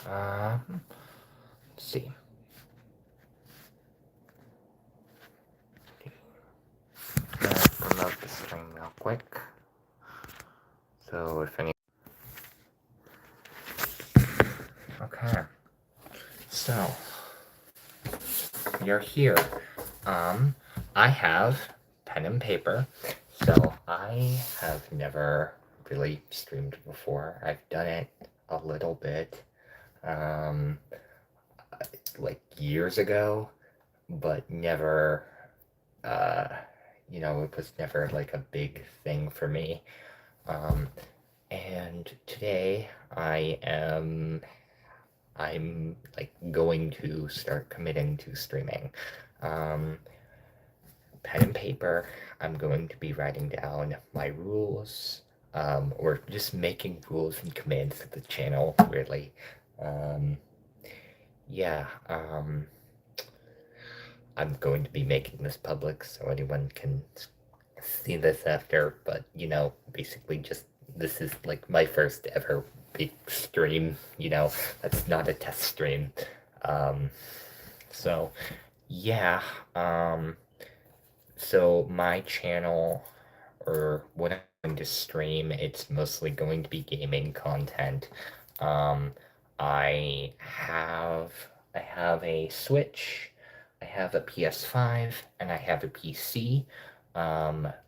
Let's see. I'm gonna promote the stream real quick. So if any. Okay. So you're here. I have pen and paper. So I have never really streamed before. I've done it a little bit, like years ago, but never, it was never like a big thing for me. And today I'm like going to start committing to streaming. Pen and paper, I'm going to be writing down my rules, or just making rules and commands of the channel, really. Yeah, I'm going to be making this public so anyone can see this after, but basically just this is like my first ever big stream, that's not a test stream. So yeah, so my channel, or what I'm going to stream, it's mostly going to be gaming content. I have a Switch, I have a PS5, and I have a PC.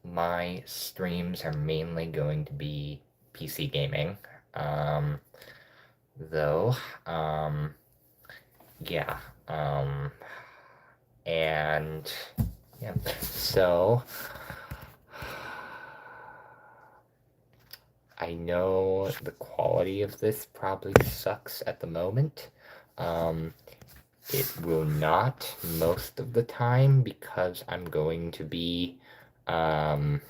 My streams are mainly going to be PC gaming. Though, yeah. And yeah, so I know the quality of this probably sucks at the moment. It will not most of the time because I'm going to be, won't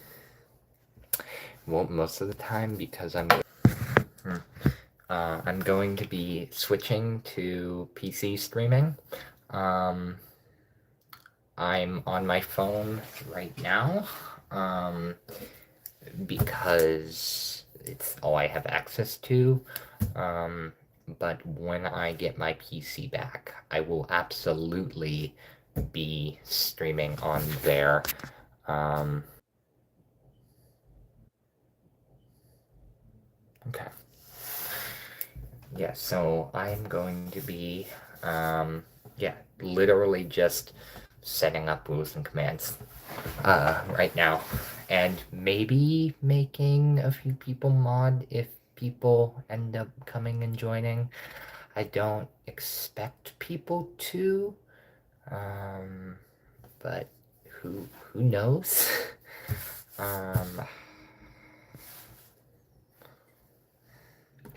most of the time because I'm going to be switching to PC streaming. I'm on my phone right now, because it's all I have access to. But when I get my PC back, I will absolutely be streaming on there. Okay. Yeah, so I'm going to be, literally just setting up rules and commands right now, and maybe making a few people mod if people end up coming and joining. I don't expect people to, but who knows?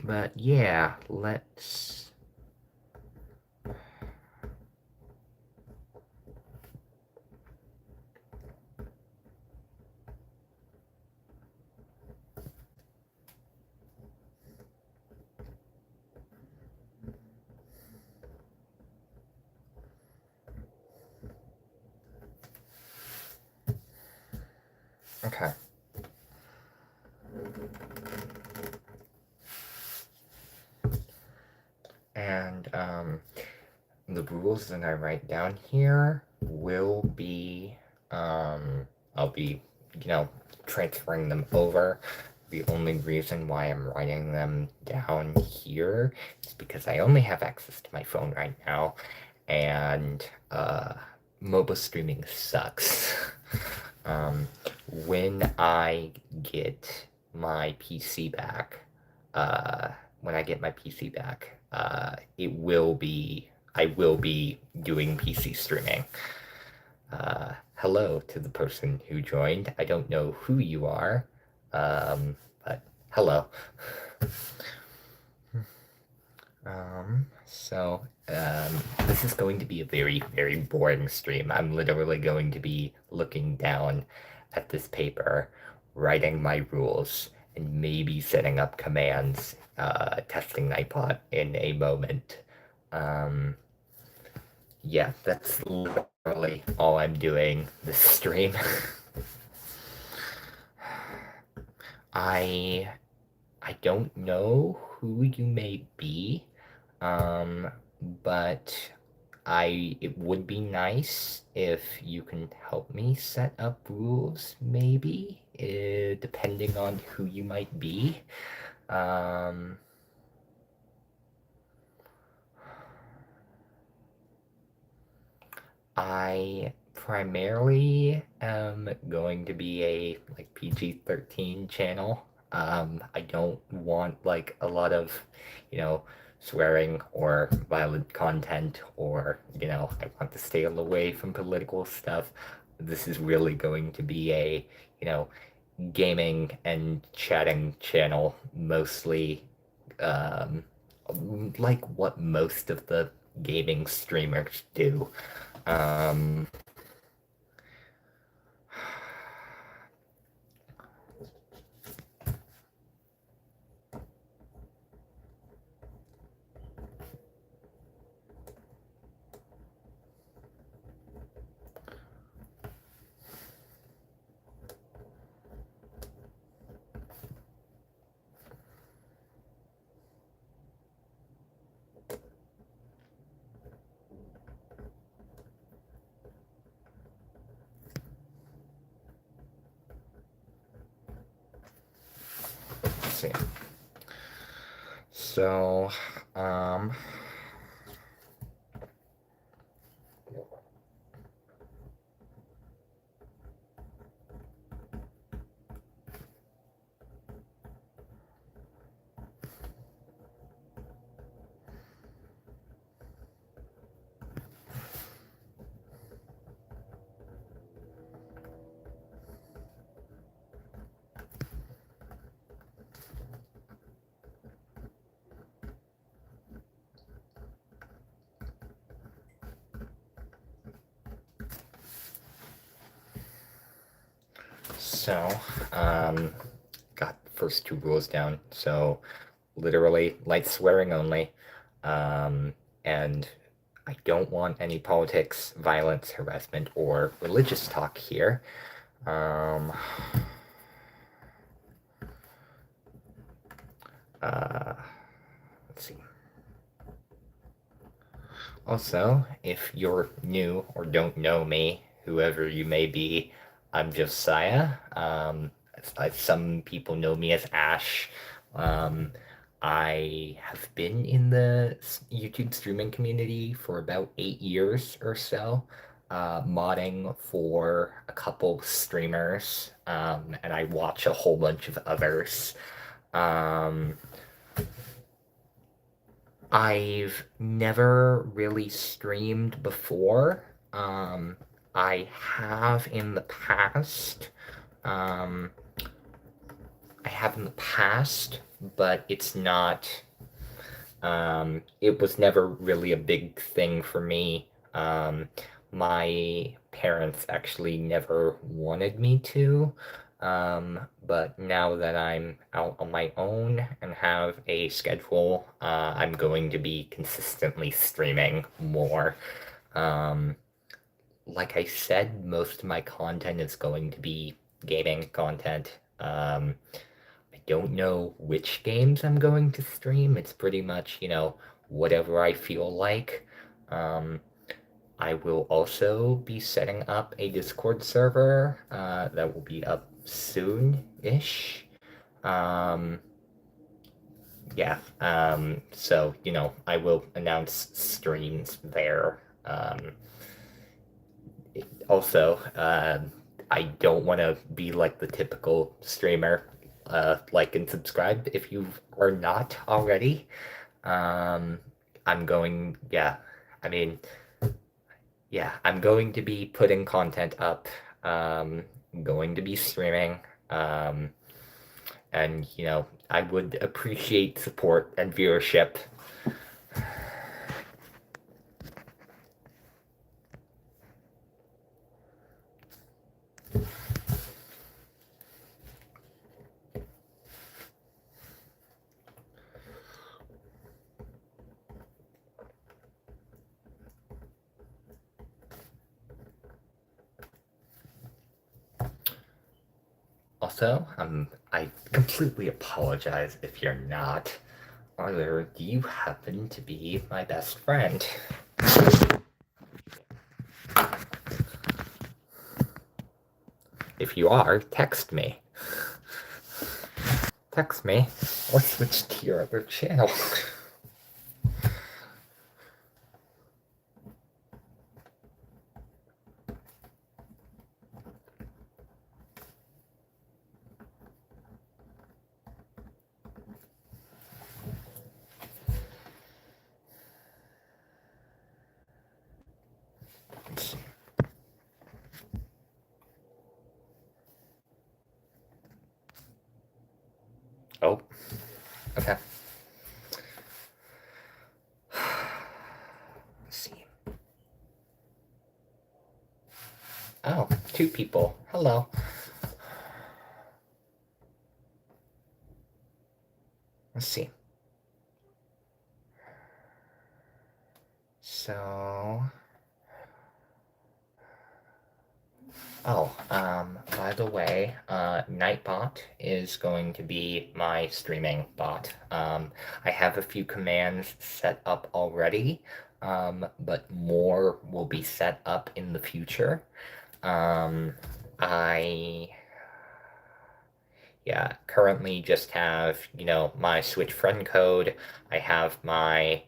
But yeah, let's. Okay. And the rules that I write down here will be, I'll be, transferring them over. The only reason why I'm writing them down here is because I only have access to my phone right now, and mobile streaming sucks. When I get my PC back, I will be doing PC streaming. Hello to the person who joined. I don't know who you are, but hello. This is going to be a very, very boring stream. I'm literally going to be looking down at this paper, writing my rules, and maybe setting up commands, testing Nightbot in a moment. Yeah, that's literally all I'm doing this stream. I don't know who you may be. But it would be nice if you can help me set up rules, maybe, depending on who you might be. Um, I primarily am going to be a like PG-13 channel. I don't want like a lot of, you know, swearing or violent content, or, I want to stay away from political stuff. This is really going to be a, you know, gaming and chatting channel, mostly, um, like what most of the gaming streamers do. Um, let's see. So, um, so, um, got the first two rules down. So, literally, light swearing only. And I don't want any politics, violence, harassment, or religious talk here. Um, let's see. Also, if you're new or don't know me, whoever you may be, I'm Josiah. Some people know me as Ash. Um, I have been in the YouTube streaming community for about 8 years or so, modding for a couple streamers, and I watch a whole bunch of others. Um, I've never really streamed before. Um, I have in the past. Um, I have in the past, but it's not. It was never really a big thing for me. My parents actually never wanted me to. But now that I'm out on my own and have a schedule, I'm going to be consistently streaming more. Um, like I said, most of my content is going to be gaming content. I don't know which games I'm going to stream. It's pretty much, whatever I feel like. Um, I will also be setting up a Discord server that will be up soon-ish. Um, yeah, so, I will announce streams there. Also, I don't want to be like the typical streamer. Like and subscribe if you are not already. Um, I mean, yeah, I'm going to be putting content up, going to be streaming, um, and, I would appreciate support and viewership. Also, I completely apologize if you're not. Or do you happen to be my best friend? If you are, text me. Text me, or switch to your other channel. Oh, okay. Let's see. Oh, 2 people. Hello. Let's see. So... Oh, by the way, Nightbot is going to be my streaming bot. I have a few commands set up already, but more will be set up in the future. I currently just have, my Switch friend code. I have my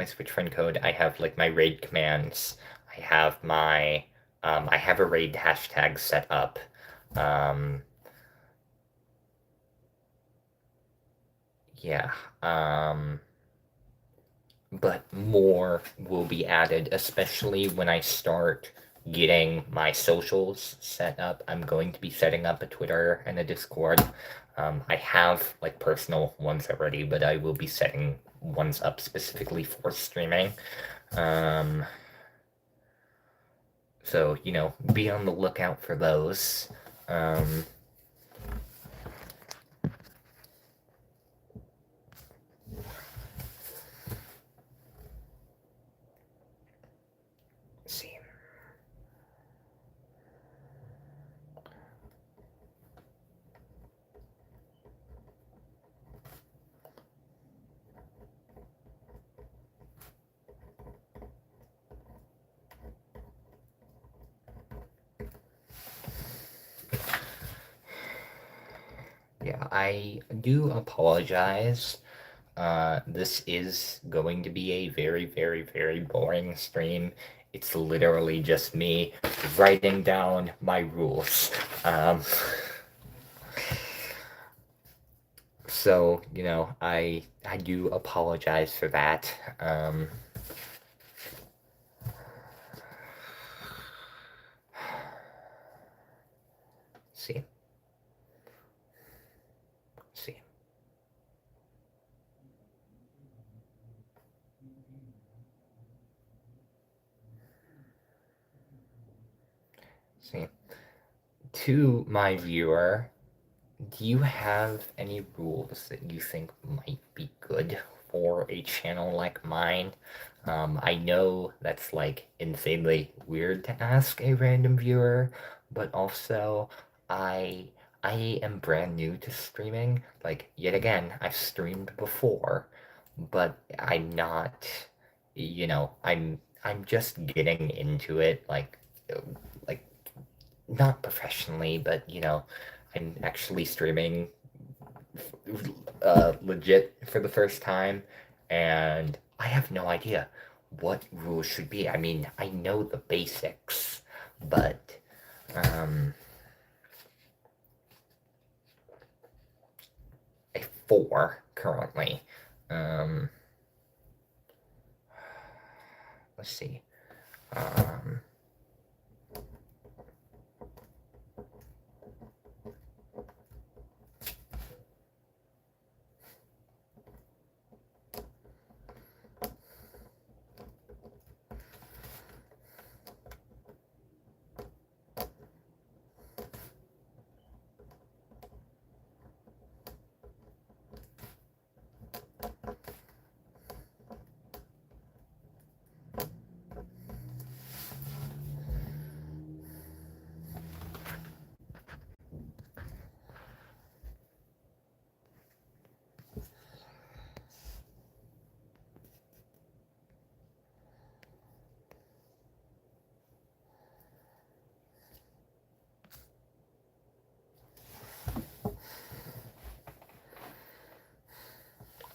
Switch friend code. I have like my raid commands. I have my I have a raid hashtag set up. Yeah. But more will be added, especially when I start getting my socials set up. I'm going to be setting up a Twitter and a Discord. I have like personal ones already, but I will be setting ones up specifically for streaming. So, be on the lookout for those. See. Yeah, I do apologize. This is going to be a very, very, very boring stream. It's literally just me writing down my rules. So, I do apologize for that. See. See. See. To my viewer, do you have any rules that you think might be good for a channel like mine? I know that's like insanely weird to ask a random viewer, but also I I am brand new to streaming. Like yet again, I've streamed before, but I'm not, I'm just getting into it like not professionally, but I'm actually streaming legit for the first time, and I have no idea what rules should be. I mean, I know the basics, but a 4 currently. Let's see.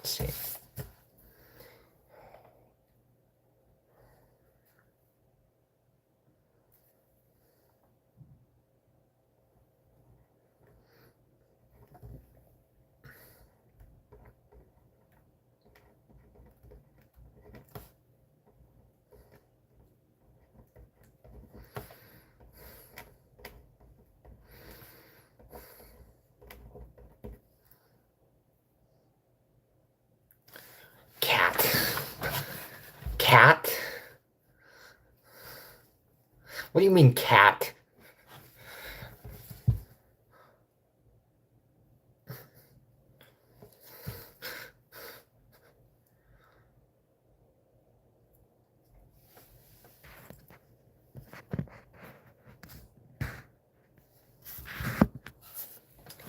Let's see. Cat. Cat? What do you mean, cat?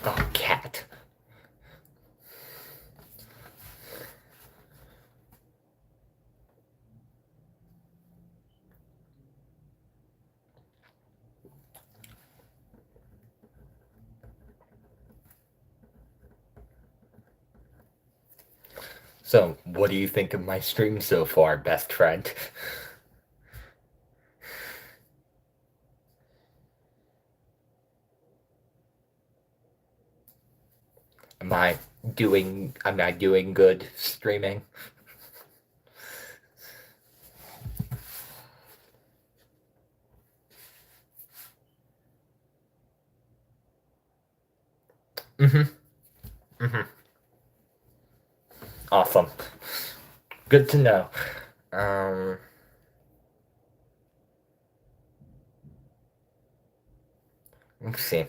Oh, cat. So, what do you think of my stream so far, best friend? Am I doing good streaming? Mm-hmm. Awesome. Good to know. Let's see.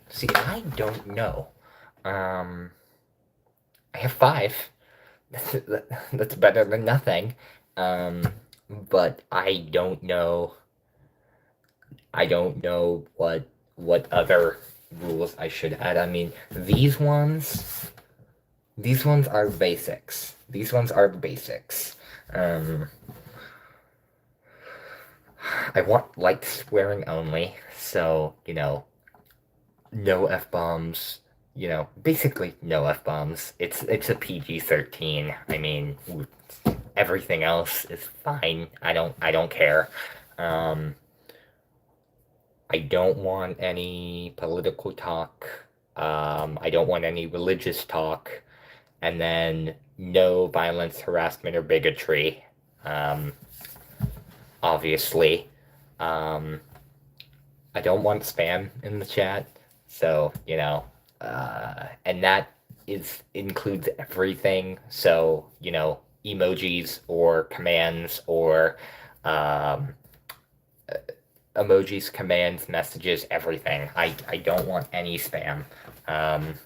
See, I don't know. I have 5. That's better than nothing. But I don't know. I don't know what other rules I should add. I mean, these ones are basics. These ones are basics. I want light swearing only, so, no F-bombs, basically no F-bombs. It's a PG-13. I mean, everything else is fine. I don't care. I don't want any political talk. I don't want any religious talk. And then no violence, harassment, or bigotry. Obviously. I don't want spam in the chat. So, and that includes everything. So, emojis or commands or emojis, commands, messages, everything. I don't want any spam. And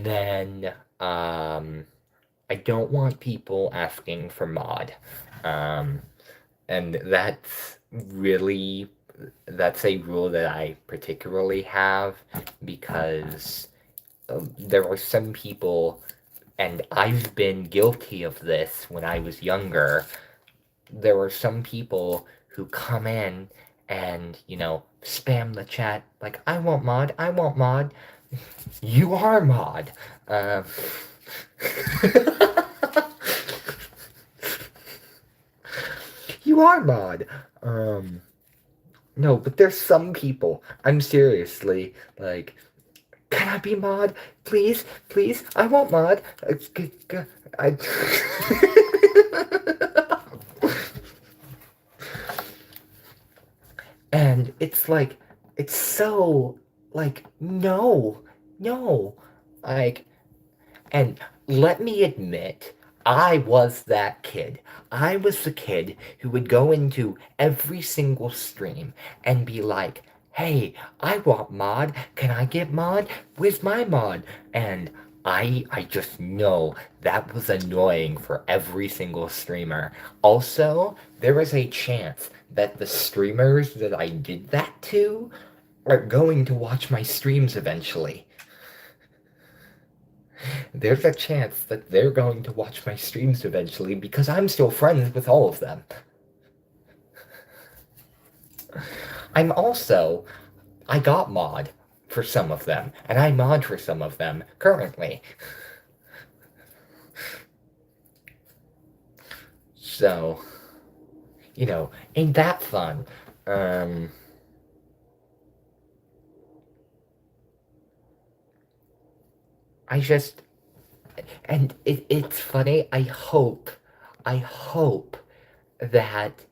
then I don't want people asking for mod. And that's a rule that I particularly have because there are some people, and I've been guilty of this when I was younger. There are some people who come in and, spam the chat like, I want mod, I want mod. You are mod. You are mod. No, but there's some people. I'm seriously like, can I be mod? Please, please. I want mod. I... And it's like, it's so like, no, like, and let me admit, I was that kid. I was the kid who would go into every single stream and be like, hey, I want mod. Can I get mod? Where's my mod? And I just know that was annoying for every single streamer. Also, there was a chance that the streamers that I did that to are going to watch my streams eventually. There's a chance that they're going to watch my streams eventually because I'm still friends with all of them. I'm also I got mod for some of them, and I mod for some of them currently. So, ain't that fun? Um, I just, and it's funny. I hope that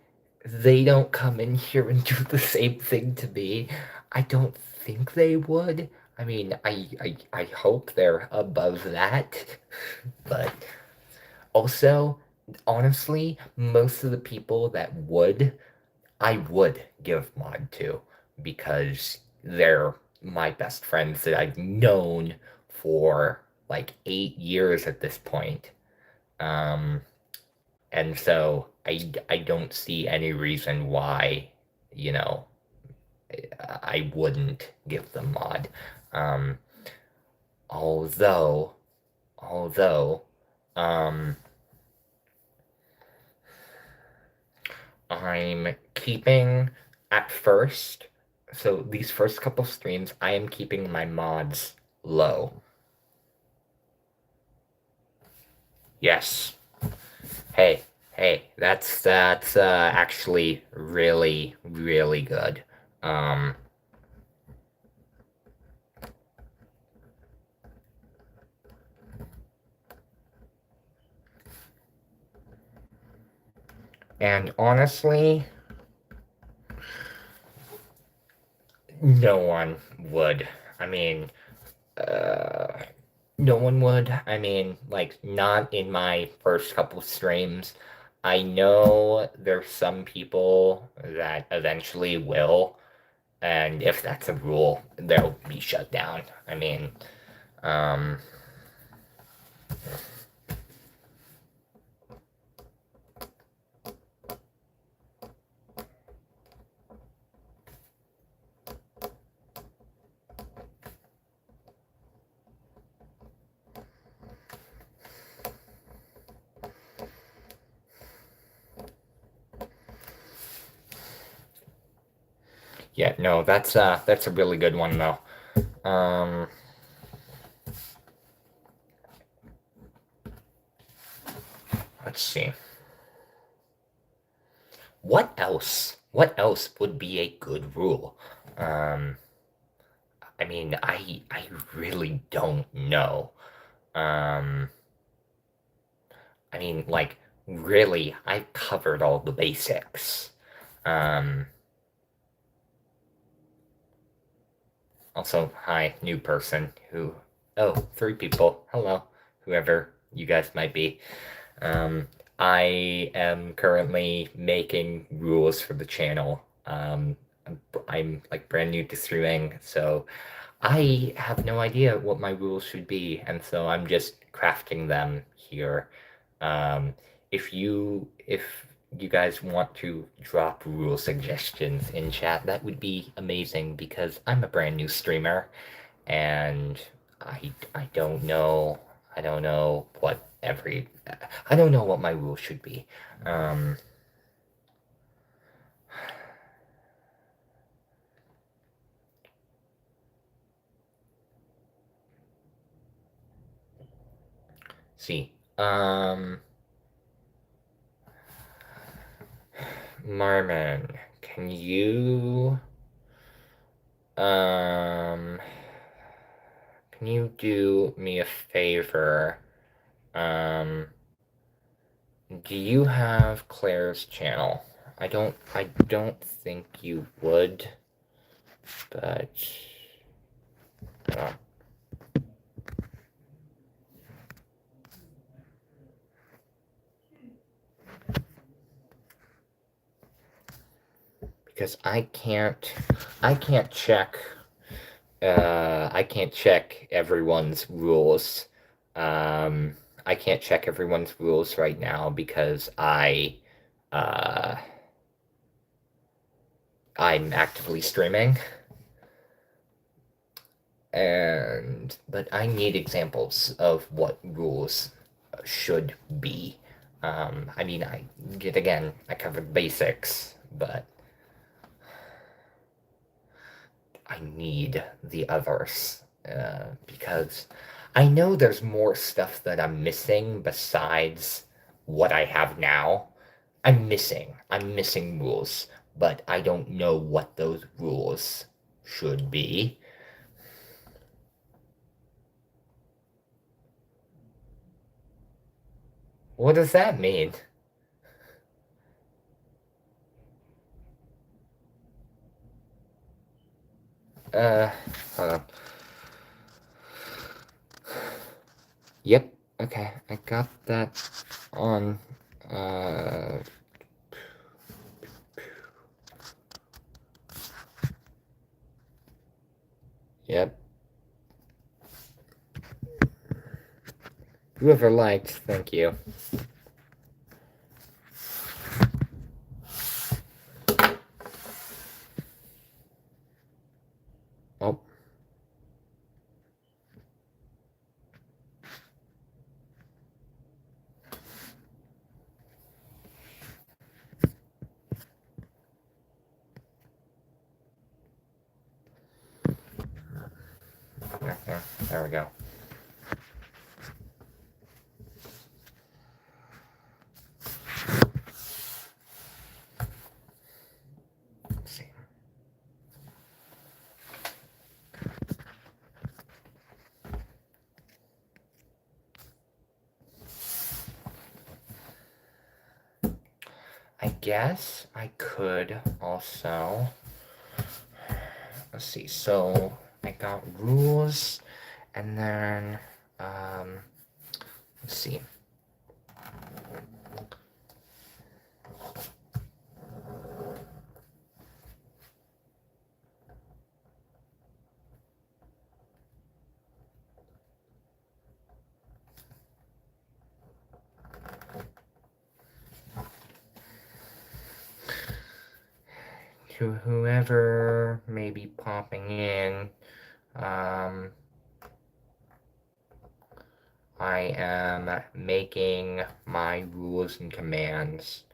they don't come in here and do the same thing to me. I don't think they would. I mean, I hope they're above that. But also, honestly, most of the people that would, I would give mod to because they're my best friends that I've known for like 8 years at this point. Um, and so I don't see any reason why, you know, I wouldn't give them mod. Um, although, although, um, I'm keeping at first, so these first couple streams, I am keeping my mods low. Yes. Hey, hey, that's actually really, really good. Um, and honestly, no one would. I mean, uh, no one would. I mean, like, not in my first couple streams. I know there's some people that eventually will, and if that's a rule, they'll be shut down. I mean, um, yeah, no, that's a really good one though. Um, let's see. What else? What else would be a good rule? Um, I mean, I really don't know. Um, I mean, like, really, I've covered all the basics. Um, also, hi, new person who, oh, 3 people. Hello, whoever you guys might be. Um, I am currently making rules for the channel. I'm like brand new to streaming, so I have no idea what my rules should be, and so I'm just crafting them here. Um, if you guys want to drop rule suggestions in chat, that would be amazing because I'm a brand new streamer and I don't know what I don't know what my rules should be. Um, see. Marmon, can you um can you do me a favor? Um, do you have Claire's channel? I don't think you would, but uh, because I can't check I can't check everyone's rules. Um, I can't check everyone's rules right now because uh, I'm actively streaming, and but I need examples of what rules should be. I mean, I covered basics, but I need the others because I know there's more stuff that I'm missing besides what I have now. I'm missing rules, but I don't know what those rules should be. What does that mean? Uh, hold on. Yep, okay, I got that on, uh, yep. Whoever liked, thank you. Oh. There we go. Let's see. I guess I could also, let's see, so I got rules, and then, let's see. To whoever may be popping in, I am making my rules and commands.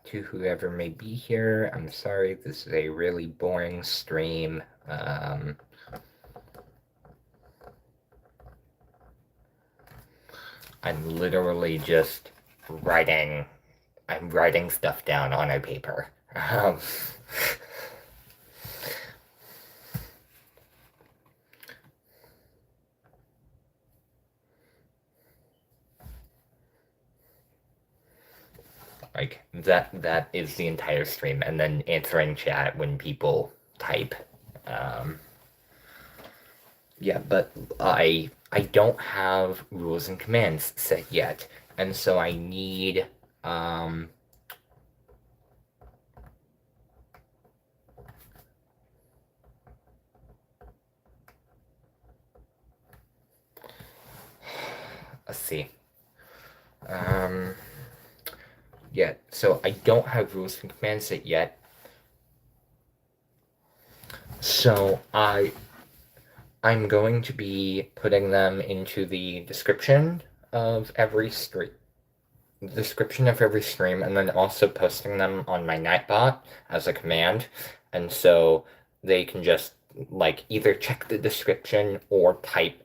To whoever may be here, I'm sorry, this is a really boring stream. I'm literally just writing, I'm writing stuff down on a paper. Like that is the entire stream, and then answering chat when people type. Yeah, but I don't have rules and commands set yet, and so I need let's see. Yeah, so I don't have rules and commands set yet. So I'm going to be putting them into the description of every stream, and then also posting them on my Nightbot as a command, and so they can just like either check the description or type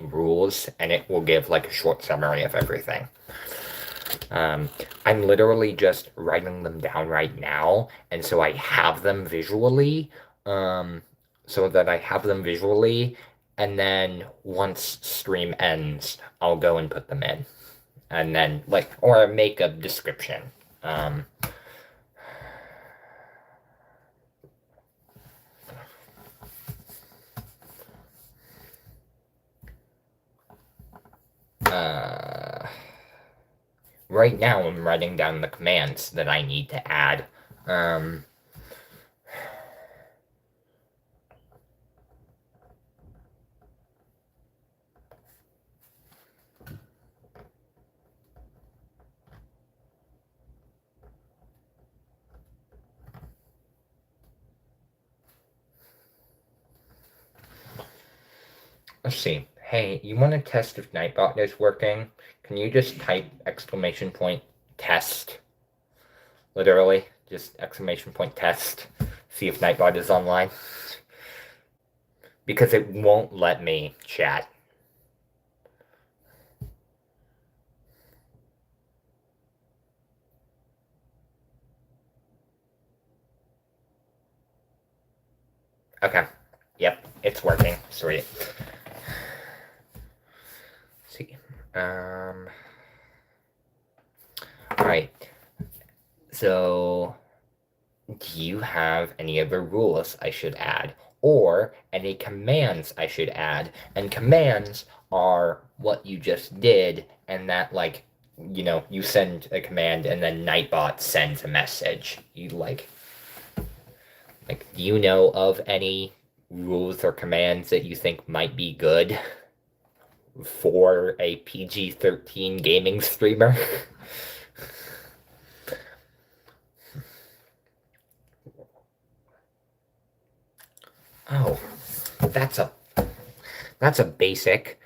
!rules, and it will give like a short summary of everything. I'm literally just writing them down right now, and so I have them visually. So that I have them visually, and then once stream ends, I'll go and put them in, and then like or make a description. Uh, right now I'm writing down the commands that I need to add. Um, let's see. Hey, you want to test if Nightbot is working? Can you just type exclamation point test? Literally, just exclamation point test. See if Nightbot is online. Because it won't let me chat. Okay. Yep, it's working. Sweet. Let's see. Alright. So, do you have any other rules I should add? Or any commands I should add? And commands are what you just did, and that, like, you send a command and then Nightbot sends a message. Do you know of any rules or commands that you think might be good for a PG-13 gaming streamer? Oh, that's a basic.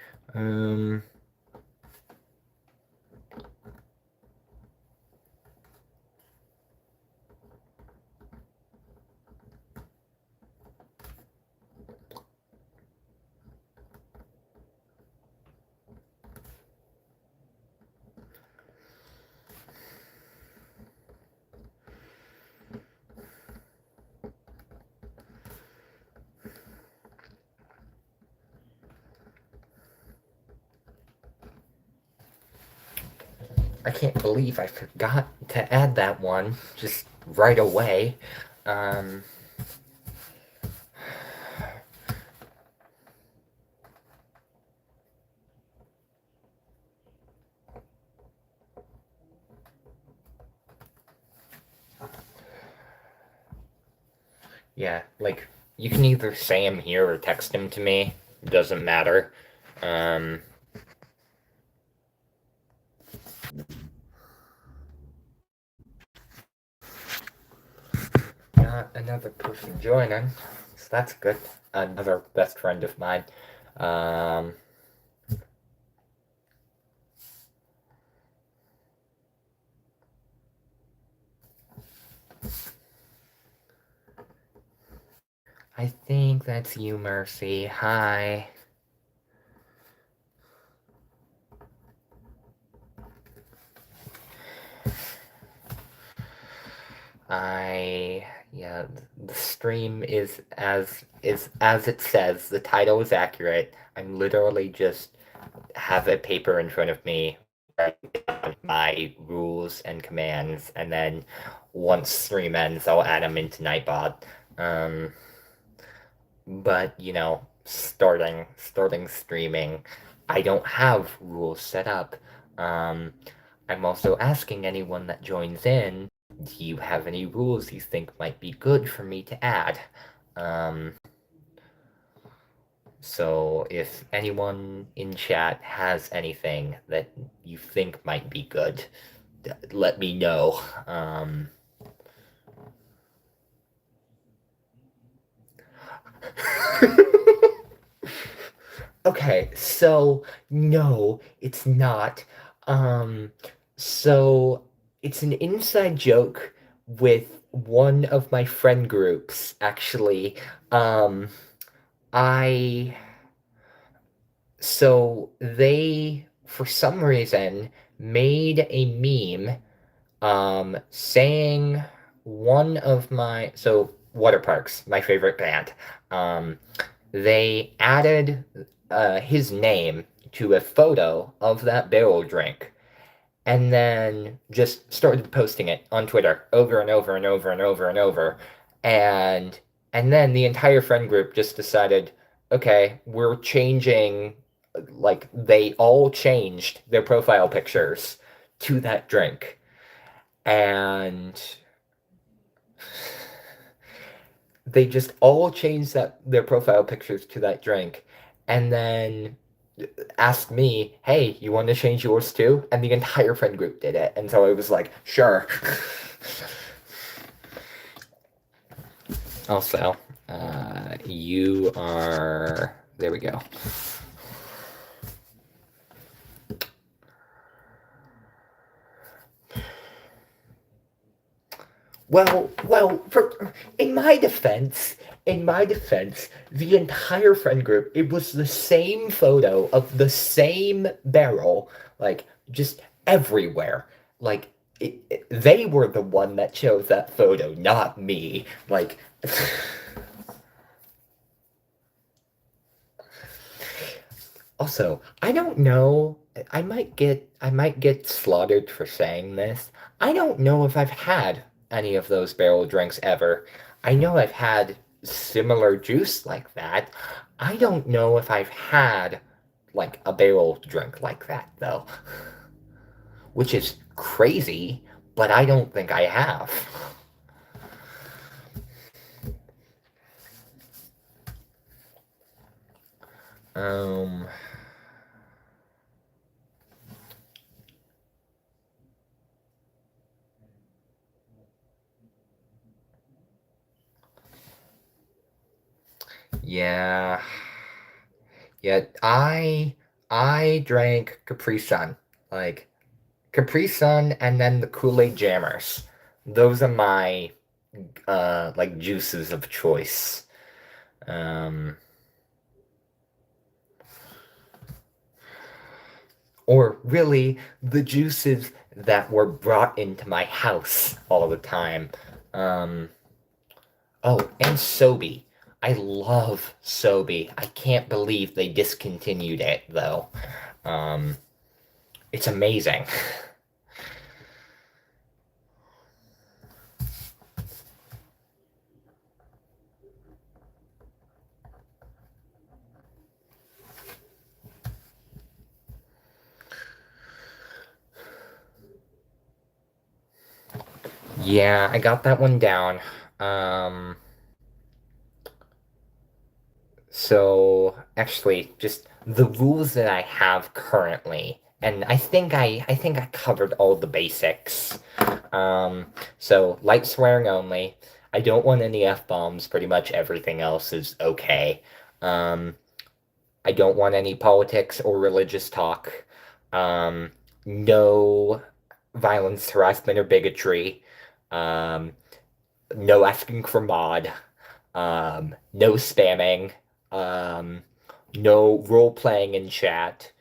I can't believe I forgot to add that one just right away. Yeah, like, you can either say him here or text him to me. It doesn't matter. Not another person joining, so that's good. Another best friend of mine. I think that's you, Mercy. Hi. Yeah, the stream is as it says. The title is accurate. I'm literally just have a paper in front of me, writing down my rules and commands, and then once stream ends, I'll add them into Nightbot. But starting streaming, I don't have rules set up. I'm also asking anyone that joins in, do you have any rules you think might be good for me to add? So if anyone in chat has anything that you think might be good, let me know. Okay, so no, it's not. So it's an inside joke with one of my friend groups, actually. I so they, for some reason, made a meme saying one of my Water Parks, my favorite band. They added his name to a photo of that barrel drink and then just started posting it on Twitter over and over and over and over and over. And and then the entire friend group just decided, okay, we're changing, like they all changed their profile pictures to that drink. And they just all changed their profile pictures to that drink, and then asked me, "Hey, you want to change yours too?" And the entire friend group did it, and so I was like, "Sure." Also, you are. There we go. Well, in my defense, the entire friend group, it was the same photo of the same barrel, like, just everywhere. Like, they were the one that chose that photo, not me. Like, also, I don't know. I might get slaughtered for saying this. I don't know if I've had any of those barrel drinks ever. I know I've had similar juice like that. I don't know if I've had like a barrel drink like that though, which is crazy, but I don't think I have. Um, yeah. Yeah, I drank Capri Sun. Like Capri Sun and then the Kool-Aid Jammers. Those are my like juices of choice. Um or really the juices that were brought into my house all the time. Um oh, and Sobe. I love Sobe. I can't believe they discontinued it though. Um it's amazing. Yeah, I got that one down. Um So actually, just the rules that I have currently, and I think I covered all the basics. So light swearing only. I don't want any F-bombs. Pretty much everything else is okay. Um, I don't want any politics or religious talk. Um, no violence, harassment, or bigotry. Um, no asking for mod. No spamming, um, no role playing in chat,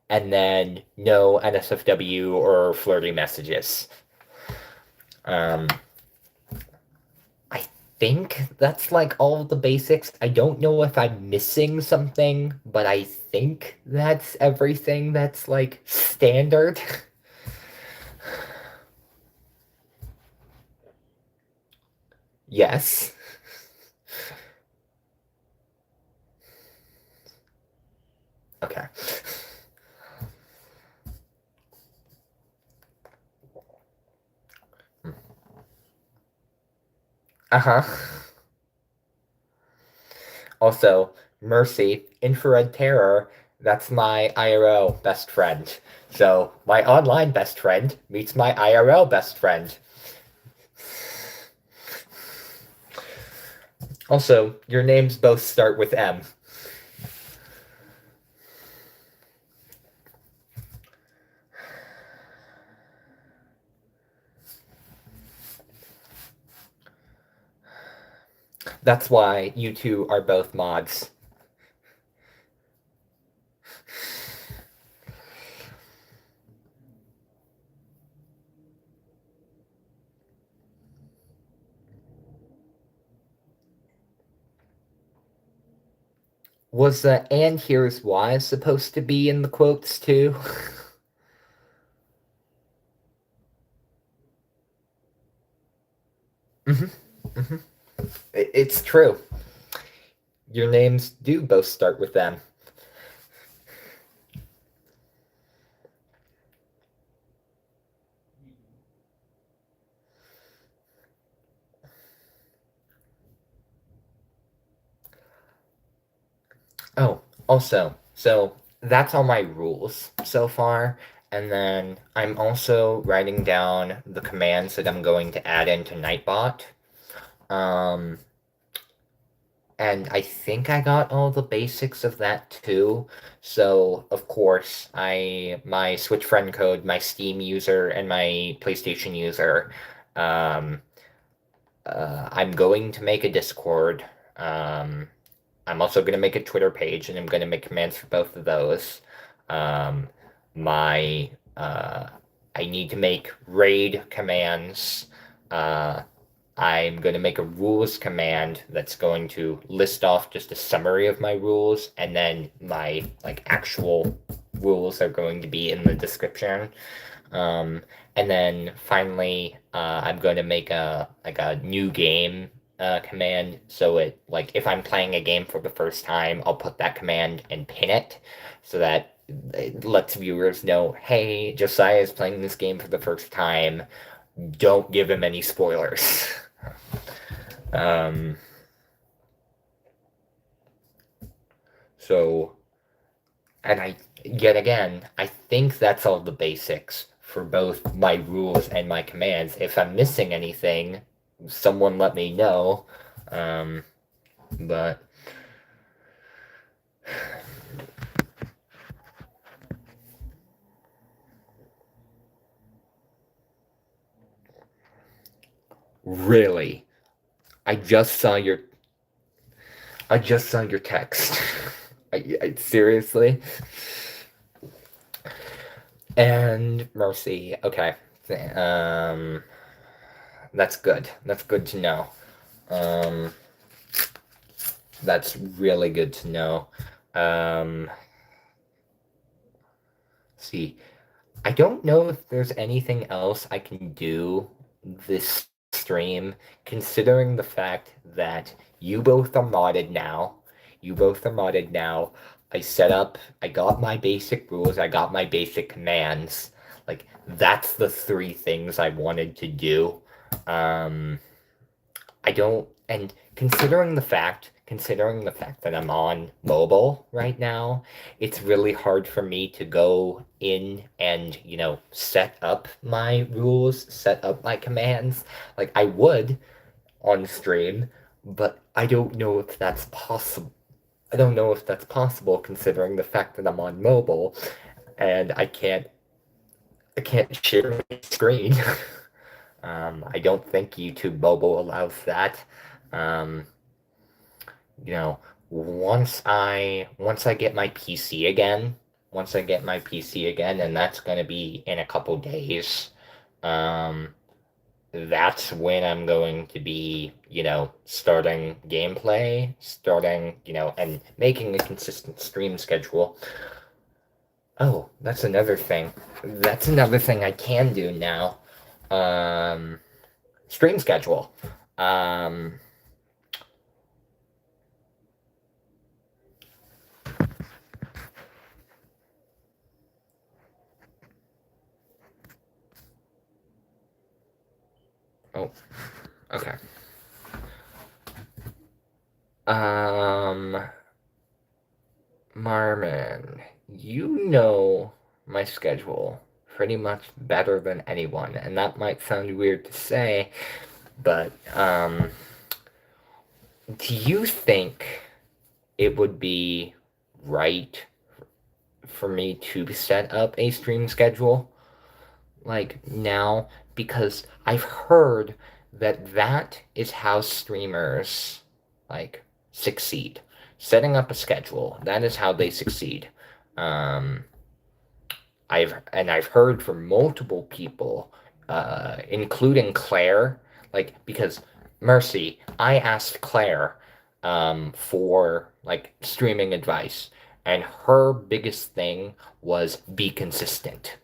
and then no NSFW or flirty messages. Um, I think that's like all of the basics. I don't know if I'm missing something, but I think that's everything that's like standard. Yes. Okay. Uh-huh. Also, Mercy, Infrared Terror, that's my IRL best friend. So, my online best friend meets my IRL best friend. Also, your names both start with M. That's why you two are both mods. Was and here's why supposed to be in the quotes too? hmm hmm It's true. Your names do both start with M. Oh, also, so that's all my rules so far. And then I'm also writing down the commands that I'm going to add into Nightbot. Um, and I think I got all the basics of that too. So, of course, my Switch friend code, my Steam user, and my PlayStation user, um, I'm going to make a Discord. Um, I'm also going to make a Twitter page, and I'm going to make commands for both of those. Um, my I need to make raid commands. Uh, I'm going to make a rules command that's going to list off just a summary of my rules, and then my like actual rules are going to be in the description. Um, and then finally, I'm going to make a new game command. So it like if I'm playing a game for the first time, I'll put that command and pin it so that it lets viewers know, hey, Josiah is playing this game for the first time. Don't give him any spoilers. um, so and yet again, I think that's all the basics for both my rules and my commands. If I'm missing anything, someone let me know. Um, but really, I just saw your I just saw your text. Seriously? And Mercy. Okay. Um, that's good. That's good to know. Um, that's really good to know. Um, see, I don't know if there's anything else I can do this stream, considering the fact that you both are modded now. You both are modded now. I got my basic rules, I got my basic commands. Like, that's the three things I wanted to do. Um, I don't, and considering the fact that I'm on mobile right now, it's really hard for me to go in and, set up my rules, set up my commands. Like I would on stream, but I don't know if that's possible. I don't know if that's possible considering the fact that I'm on mobile and I can't share my screen. I don't think YouTube mobile allows that. Um, you know, once I get my PC again, and that's gonna be in a couple days, um, that's when I'm going to be, starting gameplay, and making a consistent stream schedule. Oh, that's another thing. That's another thing I can do now. Um, Stream schedule. Um, oh, okay. Um, Marmon, you know my schedule pretty much better than anyone, and that might sound weird to say, but do you think it would be right for me to set up a stream schedule like now? Because I've heard that that is how streamers like succeed. Setting up a schedule, that is how they succeed. Um, I've heard from multiple people, including Claire, like because Mercy, I asked Claire for like streaming advice, and her biggest thing was be consistent.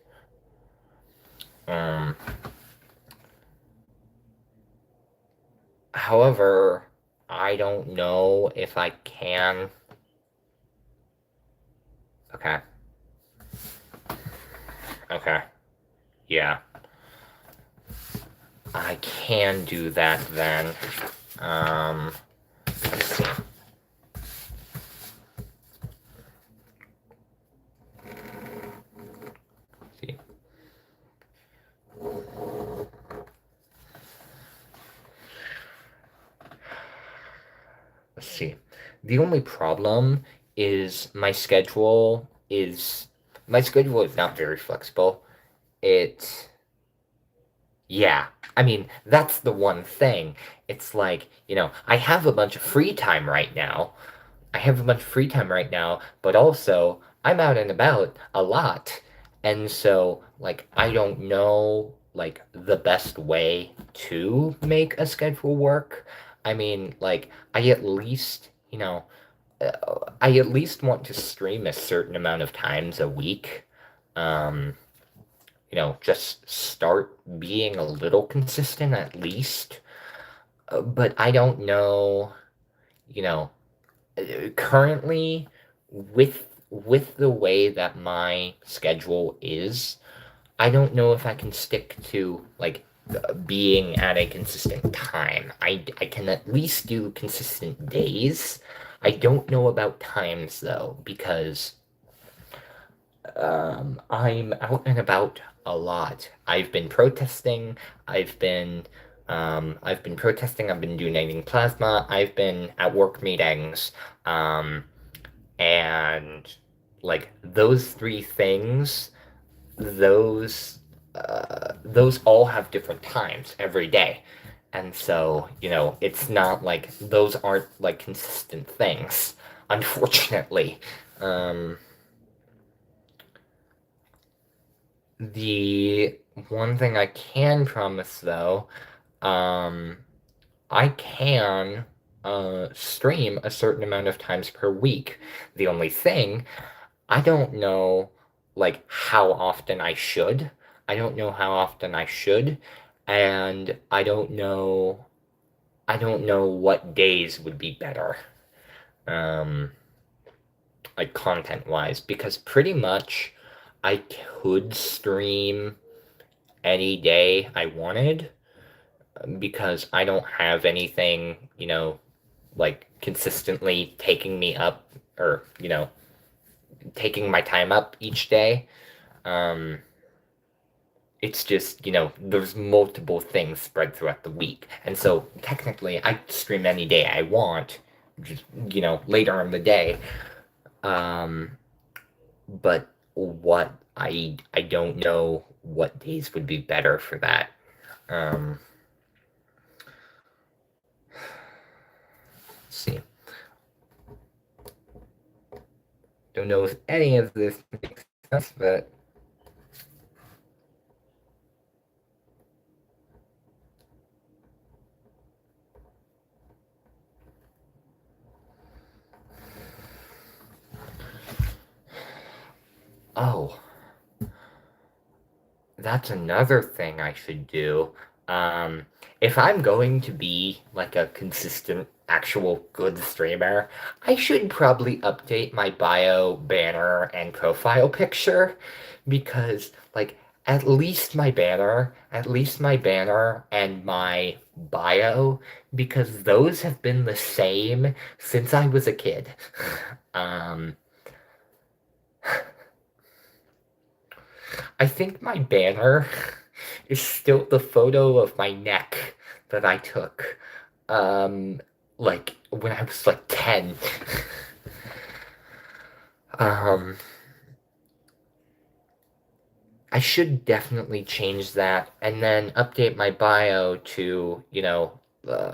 Um, However, I don't know if I can. Okay. Okay. Yeah. I can do that then. Let's see. let's see. The only problem is my schedule is not very flexible. It Yeah, I mean, that's the one thing. It's like, I have a bunch of free time right now. But also I'm out and about a lot. And so, like, I don't know, like, the best way to make a schedule work. I mean, like, I at least want to stream a certain amount of times a week. Um, just start being a little consistent at least. But I don't know, you know, currently with the way that my schedule is, I don't know if I can stick to like being at a consistent time. I can at least do consistent days. I don't know about times though, because I'm out and about a lot. I've been I've been protesting. I've been donating plasma. I've been at work meetings. And like those three things, those all have different times every day. And so, it's not like those aren't like consistent things, unfortunately. Um, The one thing I can promise though, um, I can stream a certain amount of times per week. The only thing, I don't know like how often I should. I don't know how often I should, and I don't know what days would be better. Um, like content wise, because pretty much I could stream any day I wanted because I don't have anything, like consistently taking me up or, taking my time up each day. Um, it's just, there's multiple things spread throughout the week. And so technically I stream any day I want, just, later in the day. Um, but I don't know what days would be better for that. Um, let's see. Don't know if any of this makes sense, but oh, that's another thing I should do. Um, if I'm going to be like a consistent, actual good streamer, I should probably update my bio, banner, and profile picture because, like, at least my banner and my bio, because those have been the same since I was a kid. Um, I think my banner is still the photo of my neck that I took, um, like when I was like 10. Um, I should definitely change that and then update my bio to,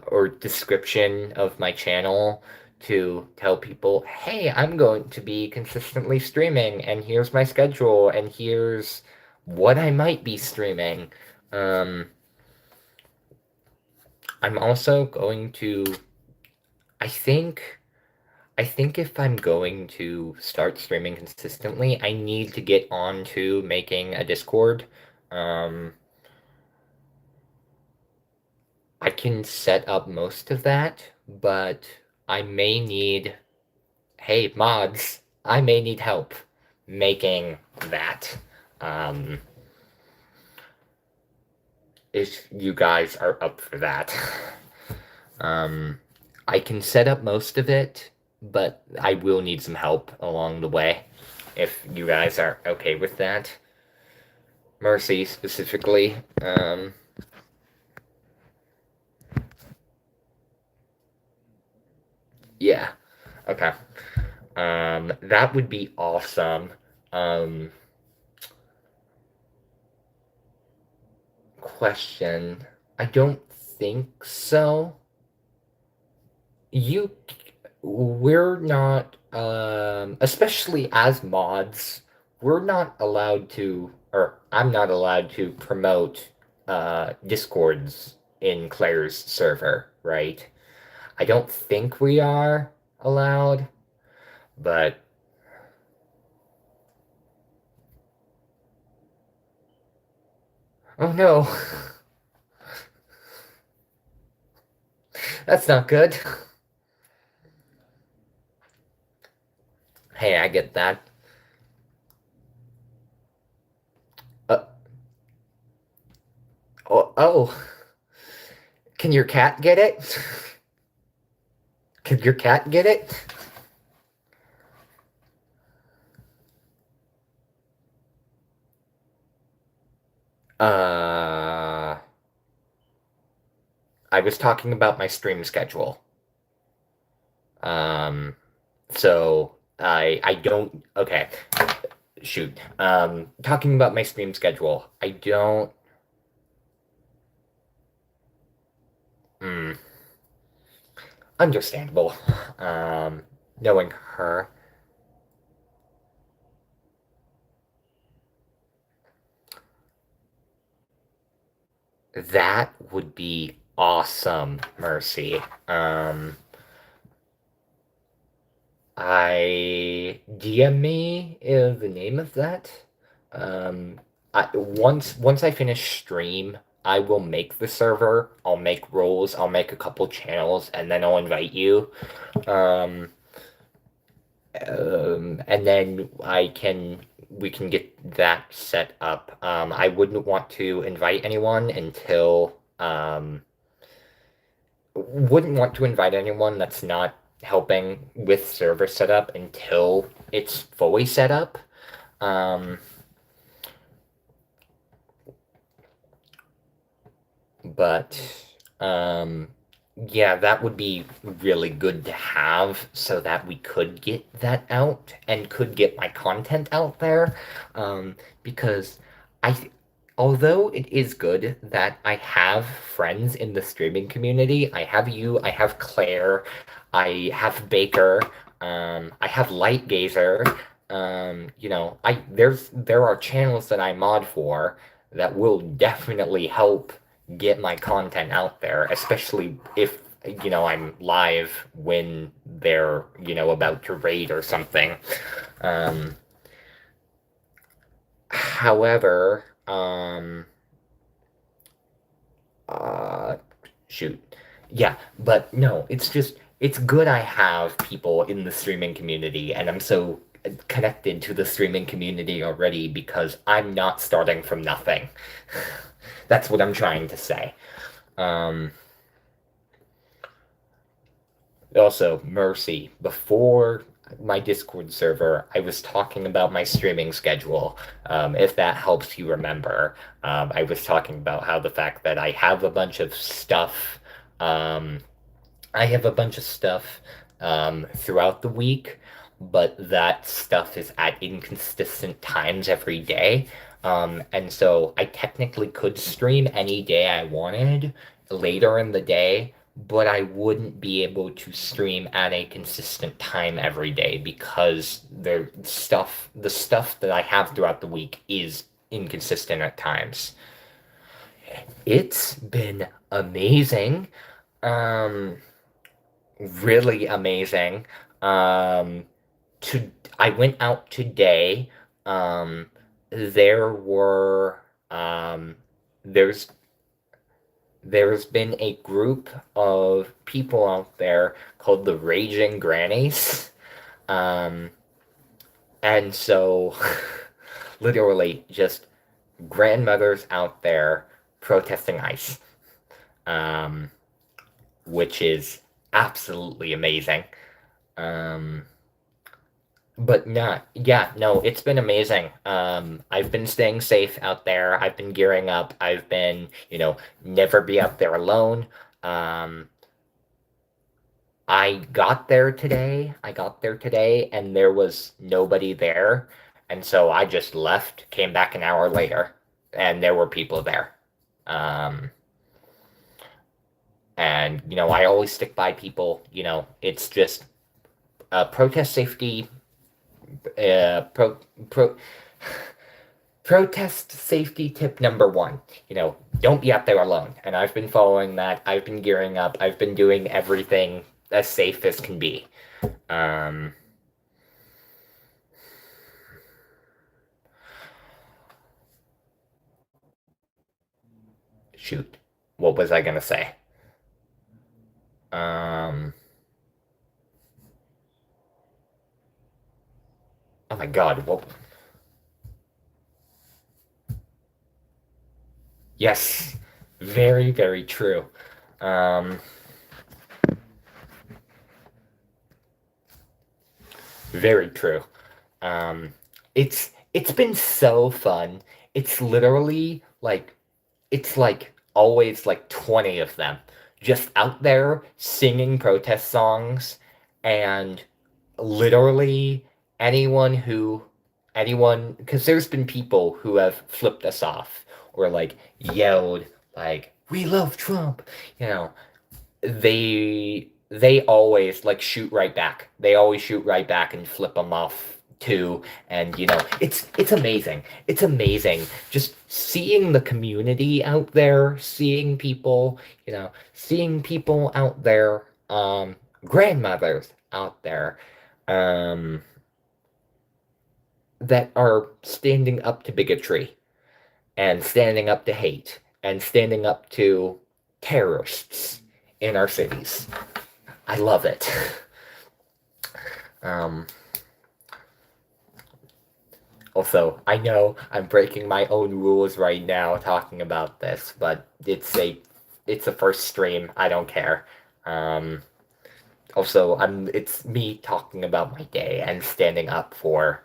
or description of my channel to tell people, hey, I'm going to be consistently streaming, and here's my schedule, and here's what I might be streaming. Um, I'm also going to, I think, I think if I'm going to start streaming consistently, I need to get on to making a Discord. Um, I can set up most of that, but I may need, hey, mods, I may need help making that. Um, if you guys are up for that. Um, I can set up most of it, but I will need some help along the way if you guys are okay with that. Mercy specifically. Okay. That would be awesome. Um, Question. I don't think so. You, we're not, especially as mods, we're not allowed to, or I'm not allowed to promote, Discords in Claire's server, right? I don't think we are allowed, but oh no, that's not good. Hey, I get that. Uh, oh, can your cat get it? Can your cat get it? Uh, I was talking about my stream schedule. Um, so I don't. Okay, shoot. Talking about my stream schedule. I don't. Hmm. Understandable. Um, Knowing her. That would be awesome, Mercy. I DM me is the name of that. Once I finish stream, I will make the server. I'll make roles. I'll make a couple channels, and then I'll invite you. Um, and then we can get that set up. I wouldn't want to invite anyone until wouldn't want to invite anyone that's not helping with server setup until it's fully set up. Um, but um, yeah, that would be really good to have so that we could get that out and could get my content out there. Because I, although it is good that I have friends in the streaming community, I have you, I have Claire, I have Baker, I have Light Gazer. There are channels that I mod for that will definitely help get my content out there, especially if I'm live when they're about to raid or something. Um, However, uh, shoot, yeah, but no, it's good I have people in the streaming community, and I'm so connected to the streaming community already because I'm not starting from nothing. That's what I'm trying to say. Um, Also, Mercy, before my Discord server, I was talking about my streaming schedule. If that helps you remember, I was talking about how the fact that I have a bunch of stuff, um, I have a bunch of stuff throughout the week, but that stuff is at inconsistent times every day. And so I technically could stream any day I wanted later in the day, but I wouldn't be able to stream at a consistent time every day because the stuff that I have throughout the week is inconsistent at times. It's been amazing. Um, really amazing. Um, to I went out today. Um, there were there's there's been a group of people out there called the Raging Grannies. Um, and so literally just grandmothers out there protesting ICE. Um, which is absolutely amazing. Um, but not, yeah, no, it's been amazing. I've been staying safe out there. I've been gearing up. I've been, never be out there alone. Um, I got there today, and there was nobody there. And so I just left, came back an hour later, and there were people there. Um, and, I always stick by people. It's just protest safety, uh, pro, pro, protest safety tip number one. Don't be out there alone. And I've been following that. I've been gearing up. I've been doing everything as safe as can be. Um, Shoot. What was I gonna say? Um, oh my God. What? Yes. Very, very true. Um, Very true. Um, it's been so fun. It's literally like always like 20 of them just out there singing protest songs, and literally anyone, because there's been people who have flipped us off or like yelled like we love Trump, you know, they always like shoot right back. They always shoot right back and flip them off too. And it's amazing. It's amazing just seeing the community out there, seeing people out there, grandmothers out there, um, that are standing up to bigotry and standing up to hate and standing up to terrorists in our cities. I love it. Um, Also, I know I'm breaking my own rules right now talking about this, but it's a first stream. I don't care. Um, Also, it's me talking about my day and standing up for,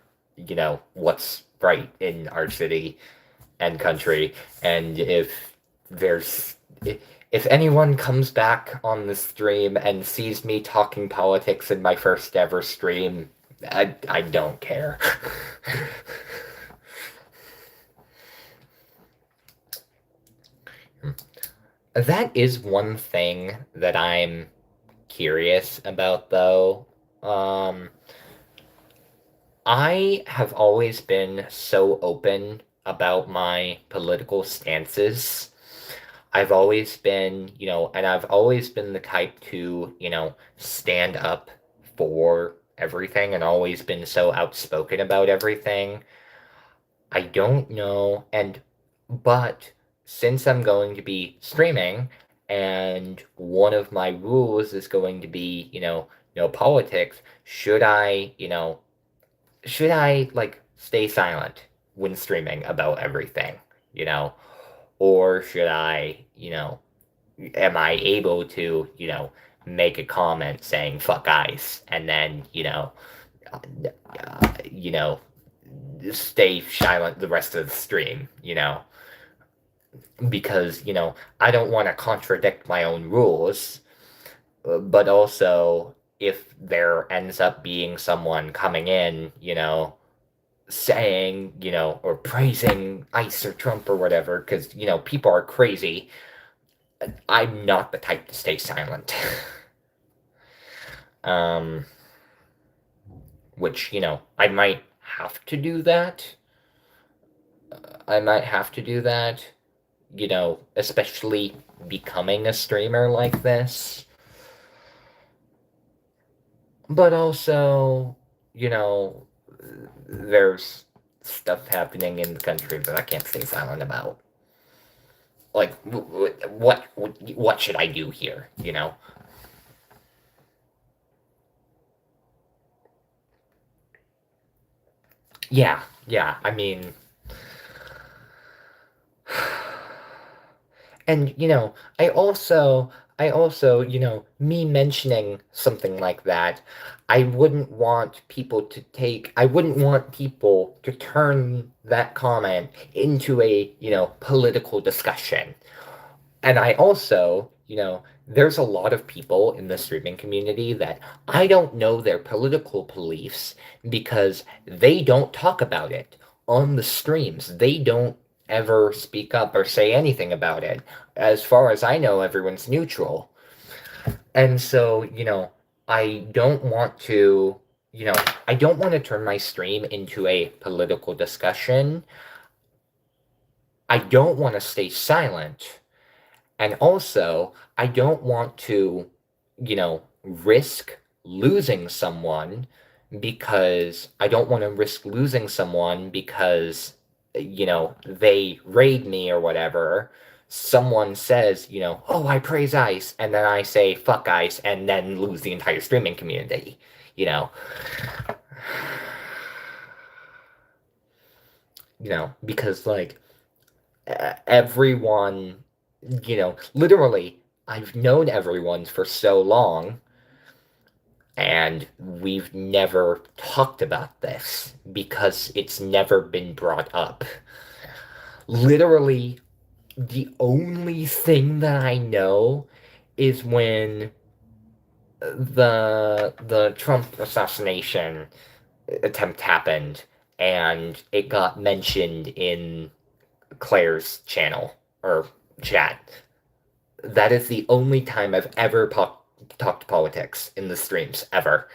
what's right in our city and country. And there's if anyone comes back on the stream and sees me talking politics in my first ever stream, I don't care. That is one thing that I'm curious about, though. Um, I have always been so open about my political stances. I've always been, and I've always been the type to, stand up for everything and always been so outspoken about everything. I don't know, but since I'm going to be streaming and one of my rules is going to be, no politics, should I like stay silent when streaming about everything, you know? Or should I, am I able to, make a comment saying fuck ice and then, uh, you know, stay silent the rest of the stream, because, I don't want to contradict my own rules, but also if there ends up being someone coming in, saying, or praising ICE or Trump or whatever, because, people are crazy, I'm not the type to stay silent. um, which, I might have to do that. I might have to do that, especially becoming a streamer like this. But also, there's stuff happening in the country that I can't stay silent about. Like, what should I do here, Yeah, yeah, I mean, and I also, me mentioning something like that, I wouldn't want people to turn that comment into a, political discussion, And I also, there's a lot of people in the streaming community that I don't know their political beliefs because they don't talk about it on the streams. They don't ever speak up or say anything about it. As far as I know, everyone's neutral. And so, I don't want to, you know, I don't want to turn my stream into a political discussion. I don't want to stay silent. And also, I don't want to, risk losing someone because I don't want to risk losing someone because, they raid me or whatever. Someone says, oh, I praise ICE, and then I say, fuck ICE, and then lose the entire streaming community, you know? Because, like, everyone, literally, I've known everyone for so long, and we've never talked about this because it's never been brought up. Literally, the only thing that I know is when the Trump assassination attempt happened and it got mentioned in Claire's channel or chat. That is the only time I've ever talked politics in the streams, ever.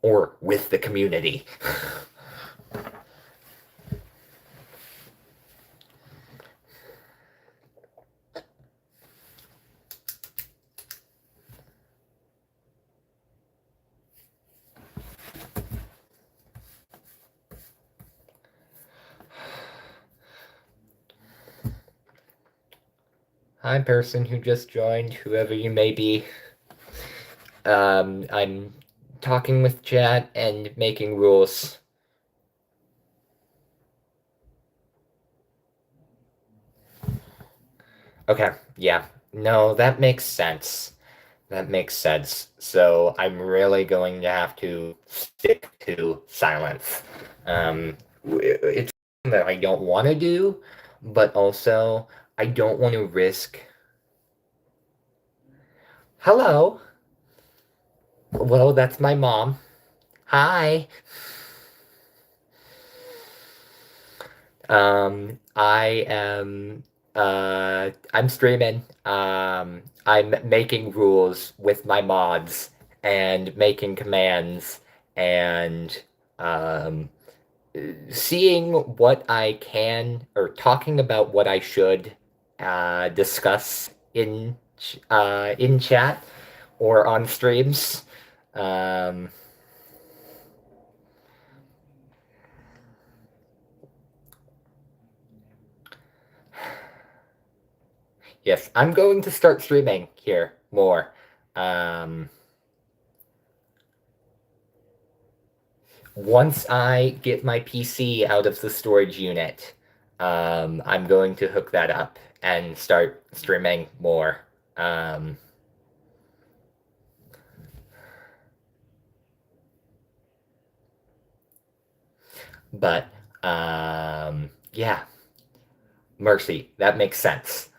Or with the community. Hi, person who just joined, whoever you may be. I'm talking with chat and making rules. Okay, yeah. No, that makes sense. That makes sense. So I'm really going to have to stick to silence. It's something that I don't want to do, but also I don't want to risk. Hello. Well, that's my mom. Hi. I am I'm streaming. I'm making rules with my mods and making commands and um seeing what I can or talking about what I should discuss in chat or on streams. Um Yes, I'm going to start streaming here more. Um, Once I get my PC out of the storage unit, I'm going to hook that up and start streaming more. Um, but yeah, Mercy, that makes sense.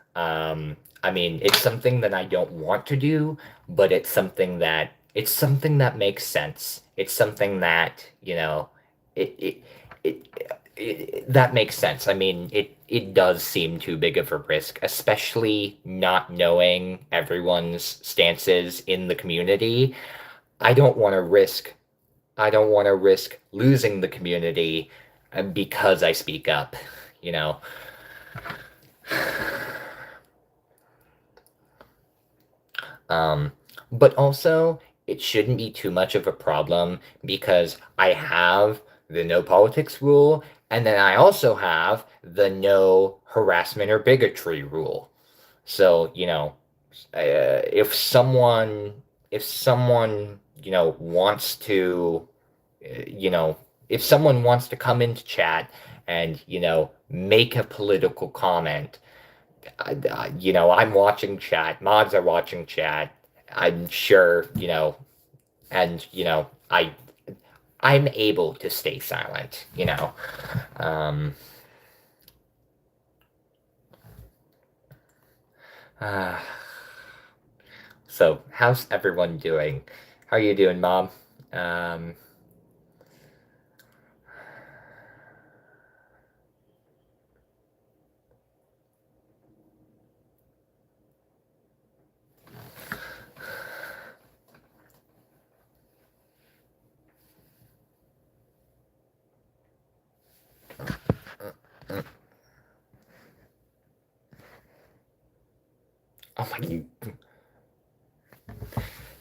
I mean, it's something that I don't want to do, but it's something that makes sense. It's something that, it it that makes sense. I mean, it does seem too big of a risk, especially not knowing everyone's stances in the community. I don't want to risk I don't want to risk losing the community because I speak up, you know. Um, but also, it shouldn't be too much of a problem because I have the no politics rule, and then I also have the no harassment or bigotry rule. So, if someone, wants to, you know, if someone wants to come into chat and, make a political comment, I'm watching chat. Mods are watching chat. I'm sure, and I'm able to stay silent. Um, Uh, so, how's everyone doing? How are you doing, Mom? Um, oh my,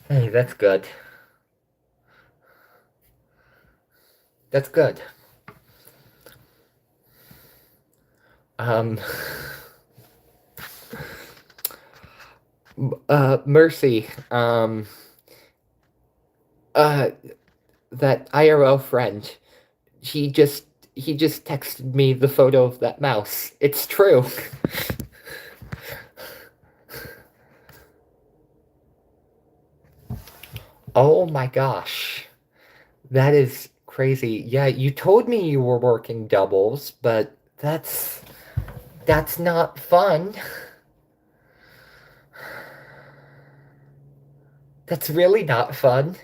hey, that's good. That's good. Um, Mercy, uh, that IRL friend, he just, he just texted me the photo of that mouse. It's true. Oh my gosh. That is crazy. Yeah, you told me you were working doubles, but that's not fun. That's really not fun.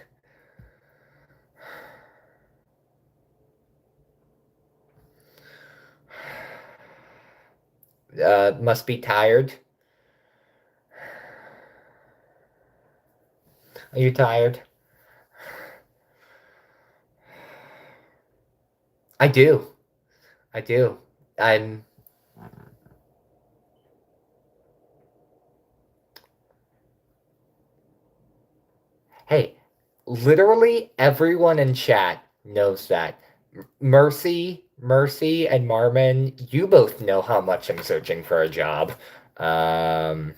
Must be tired. Are you tired? I do. I do. I'm Hey, literally everyone in chat knows that. Mercy, and Marmon, you both know how much I'm searching for a job. Um,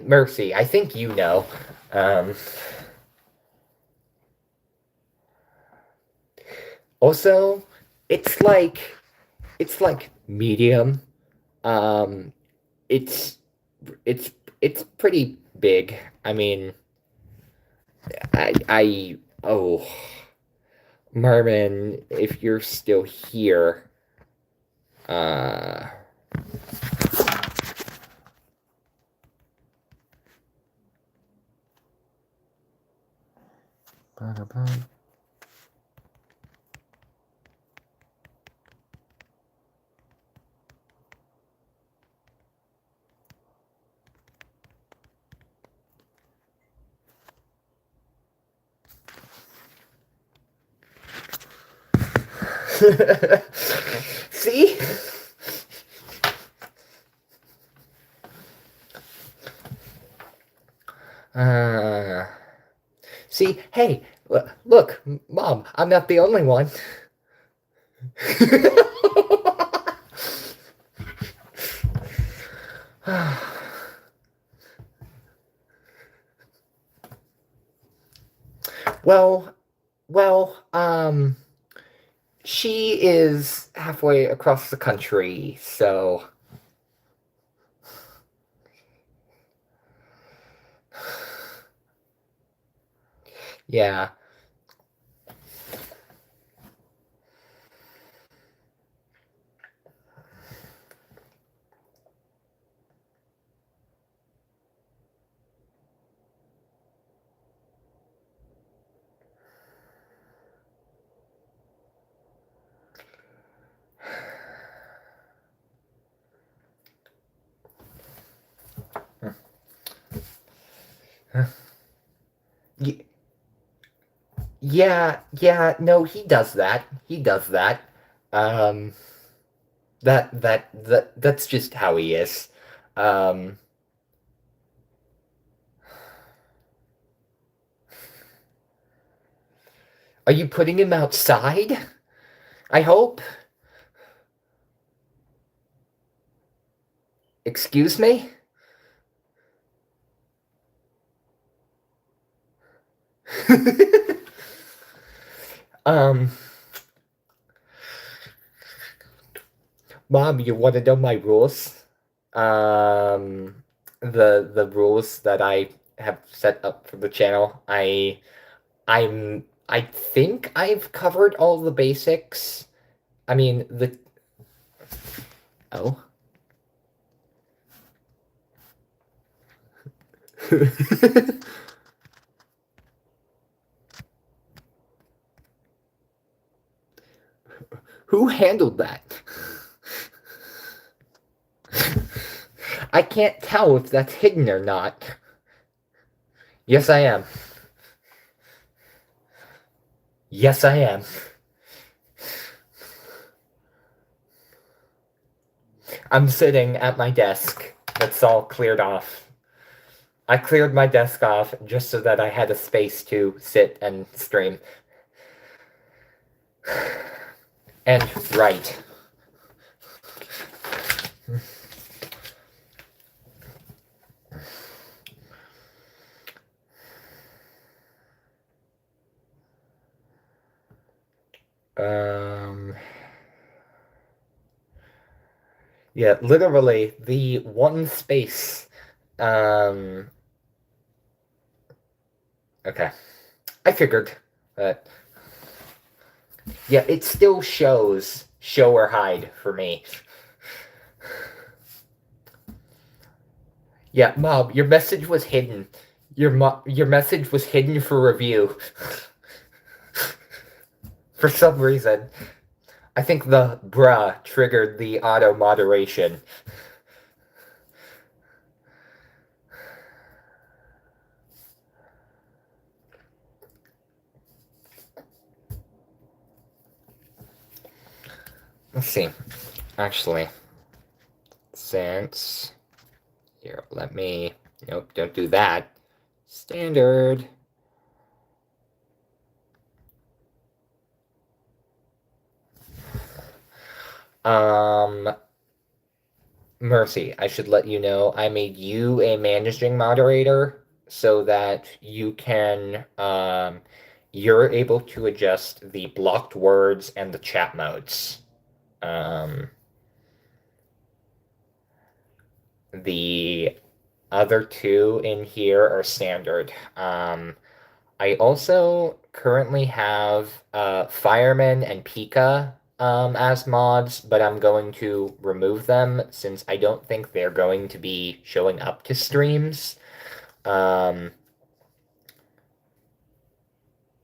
Mercy, I think you know. Um, Also, it's like it's like medium. Um, it's it's it's pretty big. I mean, I oh, Marvin, if you're still here, uh, see? Uh, See, hey, look, Mom, I'm not the only one. Well, well, she is halfway across the country, so yeah. Y- yeah, no, he does that. He does that. Um, that's just how he is. Um, are you putting him outside? I hope. Excuse me? um, Mom, you want to know my rules? The rules that I have set up for the channel. I think I've covered all the basics. I mean, the oh. Who handled that? I can't tell if that's hidden or not. Yes, I am. Yes, I am. I'm sitting at my desk. That's all cleared off. I cleared my desk off just so that I had a space to sit and stream. And write. Yeah, literally the one space. Okay. I figured that. Yeah, it still shows show or hide for me. Yeah, Mob, your message was hidden. Your message was hidden for review. For some reason. I think the bruh triggered the auto moderation. Let's see. Actually, since here, let me. Nope, don't do that. Standard. Mercy, I should let you know I made you a managing moderator so that you can you're able to adjust the blocked words and the chat modes. The other two in here are standard. I also currently have Fireman and Pika as mods, but I'm going to remove them since I don't think they're going to be showing up to streams. And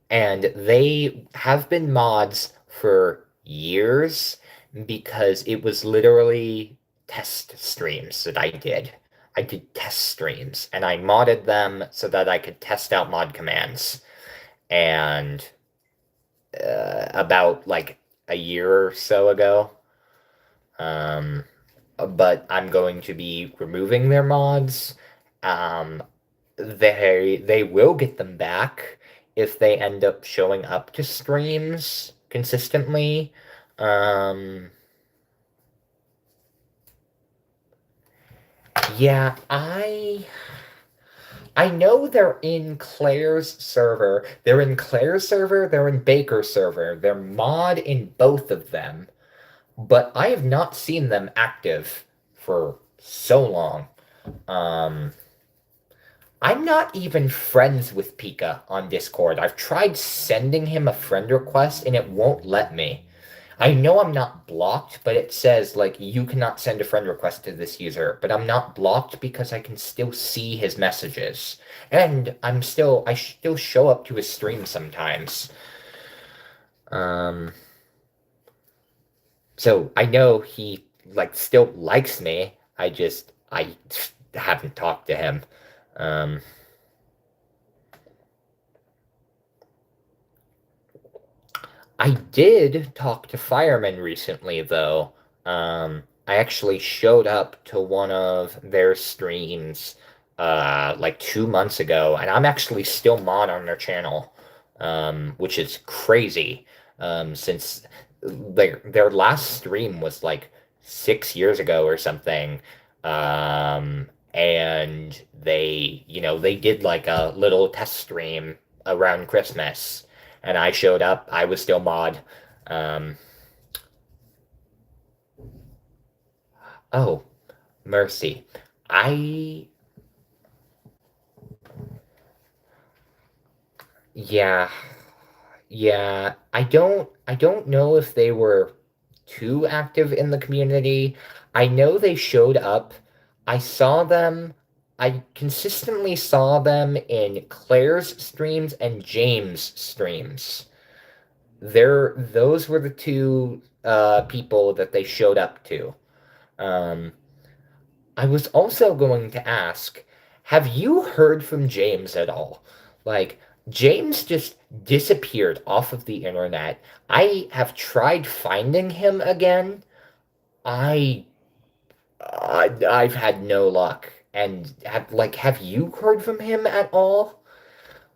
they have been mods for years because it was literally test streams that I did. I did test streams and I modded them so that I could test out mod commands. And about like a year or so ago, but I'm going to be removing their mods. Um, they will get them back if they end up showing up to streams consistently. Yeah, I know they're in Claire's server. They're in Claire's server, they're in Baker's server. They're mod in both of them, but I have not seen them active for so long. I'm not even friends with Pika on Discord. I've tried sending him a friend request and it won't let me. I know I'm not blocked, but it says, like, you cannot send a friend request to this user, but I'm not blocked because I can still see his messages. And I still show up to his stream sometimes. So I know he, like, still likes me. I haven't talked to him. I did talk to Fireman recently, though. I actually showed up to one of their streams like 2 months ago, and I'm actually still mod on their channel, which is crazy. Since their last stream was like 6 years ago or something. And they did like a little test stream around Christmas and I showed up. I was still mod. Um, oh, mercy. I yeah, yeah. I don't know if they were too active in the community. I know they showed up. I saw them I consistently saw them in Claire's streams and James' streams. Those were the two people that they showed up to. Um, I was also going to ask, have you heard from James at all? Like, James just disappeared off of the internet. I have tried finding him again. I, I've had no luck. And have you heard from him at all?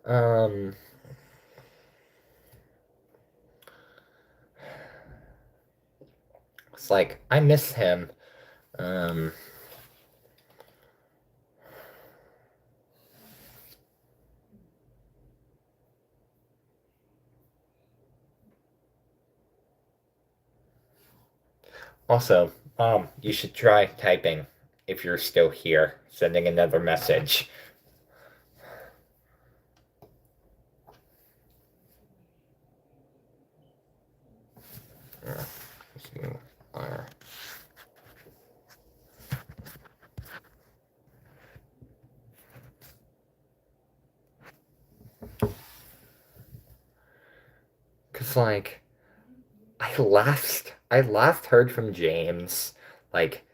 Um, it's like I miss him. Um, Also, you should try typing if you're still here, sending another message. You are. Cause like I last heard from James, like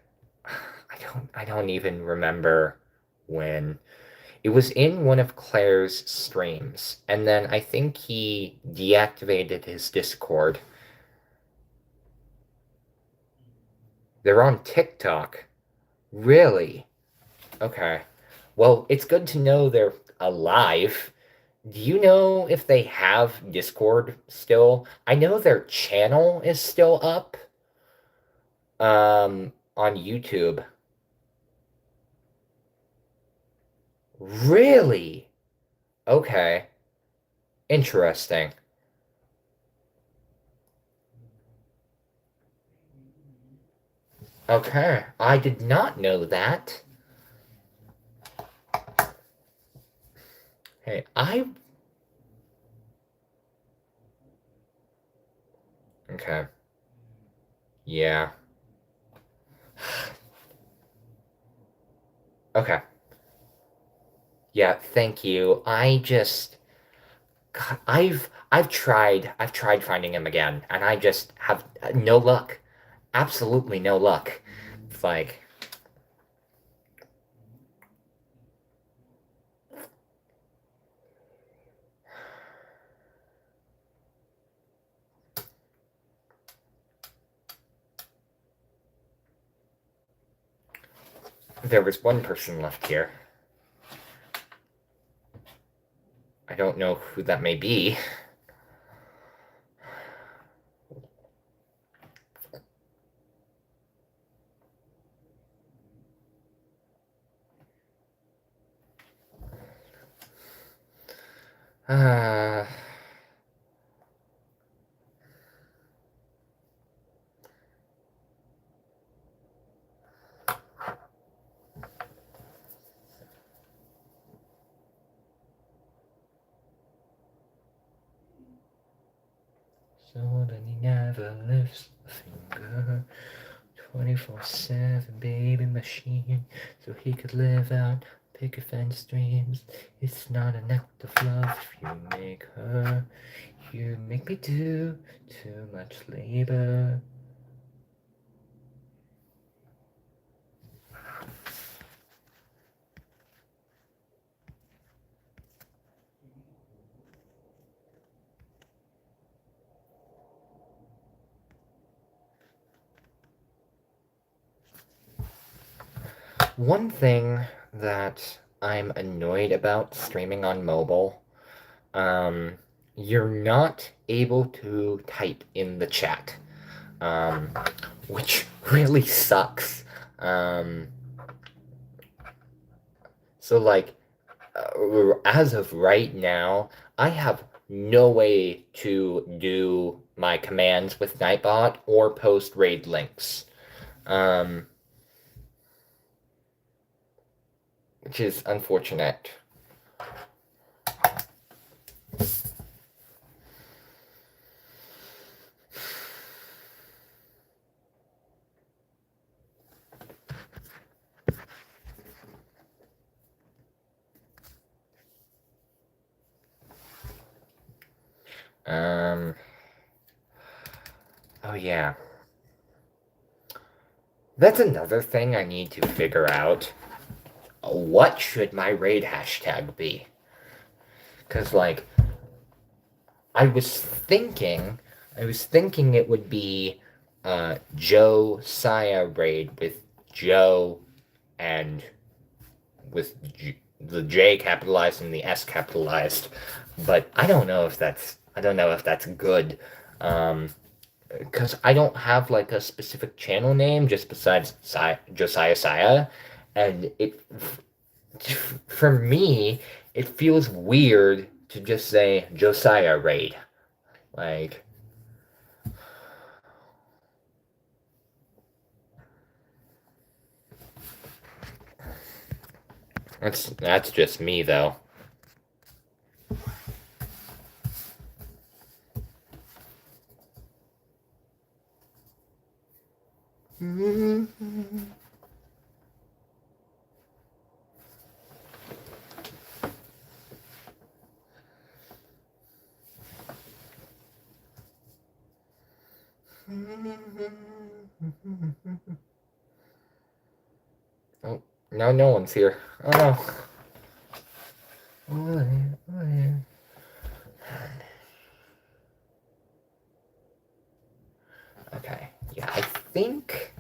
I don't even remember when. It was in one of Claire's streams, and then I think he deactivated his Discord. They're on TikTok. Really? Okay. Well, it's good to know they're alive. Do you know if they have Discord still? I know their channel is still up on YouTube. Really? Okay. Interesting. Okay. I did not know that. Hey, okay. Yeah. Okay. Yeah, thank you. God, I've tried finding him again, and I just have no luck. Absolutely no luck. It's like there was one person left here. I don't know who that may be. Uh, so that he never lifts a finger. 24/7 baby machine, so he could live out picket fence dreams. It's not an act of love if you make her. You make me do too much labor. One thing that I'm annoyed about streaming on mobile, um, you're not able to type in the chat, um, which really sucks. Um, so like, as of right now, I have no way to do my commands with Nightbot or post raid links. Um, which is unfortunate. yeah. That's another thing I need to figure out. What should my raid hashtag be? Because, like, I was thinking it would be Josiah raid with Joe and with the J capitalized and the S capitalized, but I don't know if that's good. Because I don't have like a specific channel name just besides Josiah Saya, and it for me it feels weird to just say Josiah raid. Like, that's just me though. Oh, now no one's here. Oh no. Okay. Yeah, I think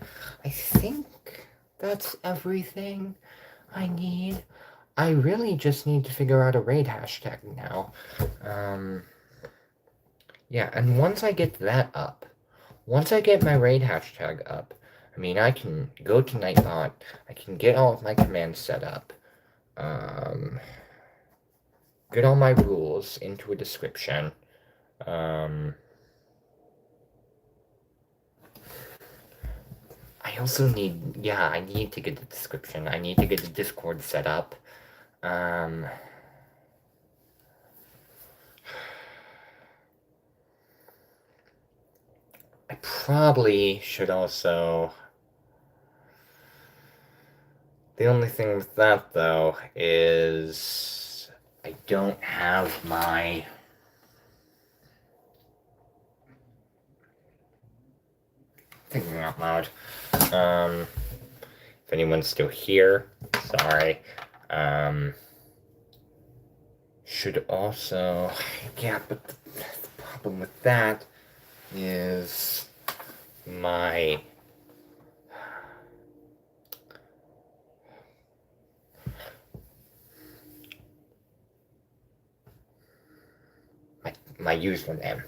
that's everything I need. I really just need to figure out a raid hashtag now. Yeah, and once I get that up, once I get my raid hashtag up, I mean, I can go to Nightbot, I can get all of my commands set up, get all my rules into a description, I also need, yeah, I need to get the description, I need to get the Discord set up, I probably should also... The only thing with that, though, is I don't have my... Thinking out loud. If anyone's still here, sorry. Should also... Yeah, but the problem with that is my... my username.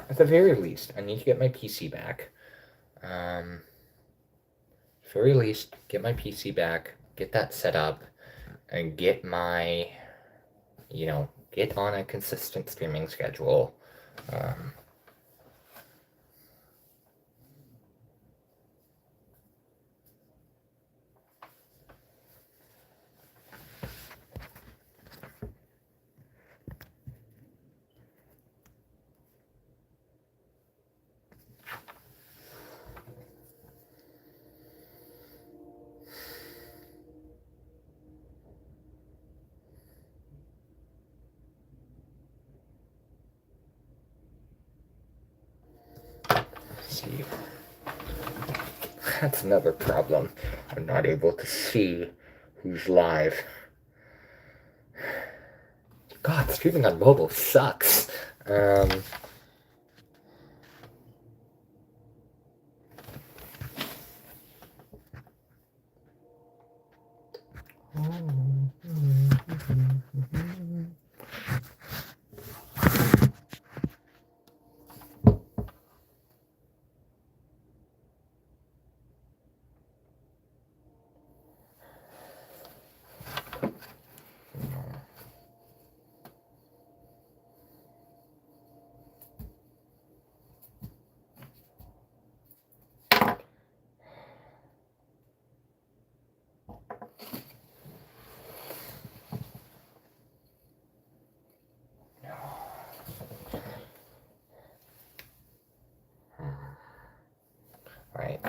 At the very least, I need to get my PC back. Very least, get my PC back, get that set up, and get my, get on a consistent streaming schedule. See, that's another problem. I'm not able to see who's live. God, streaming on mobile sucks.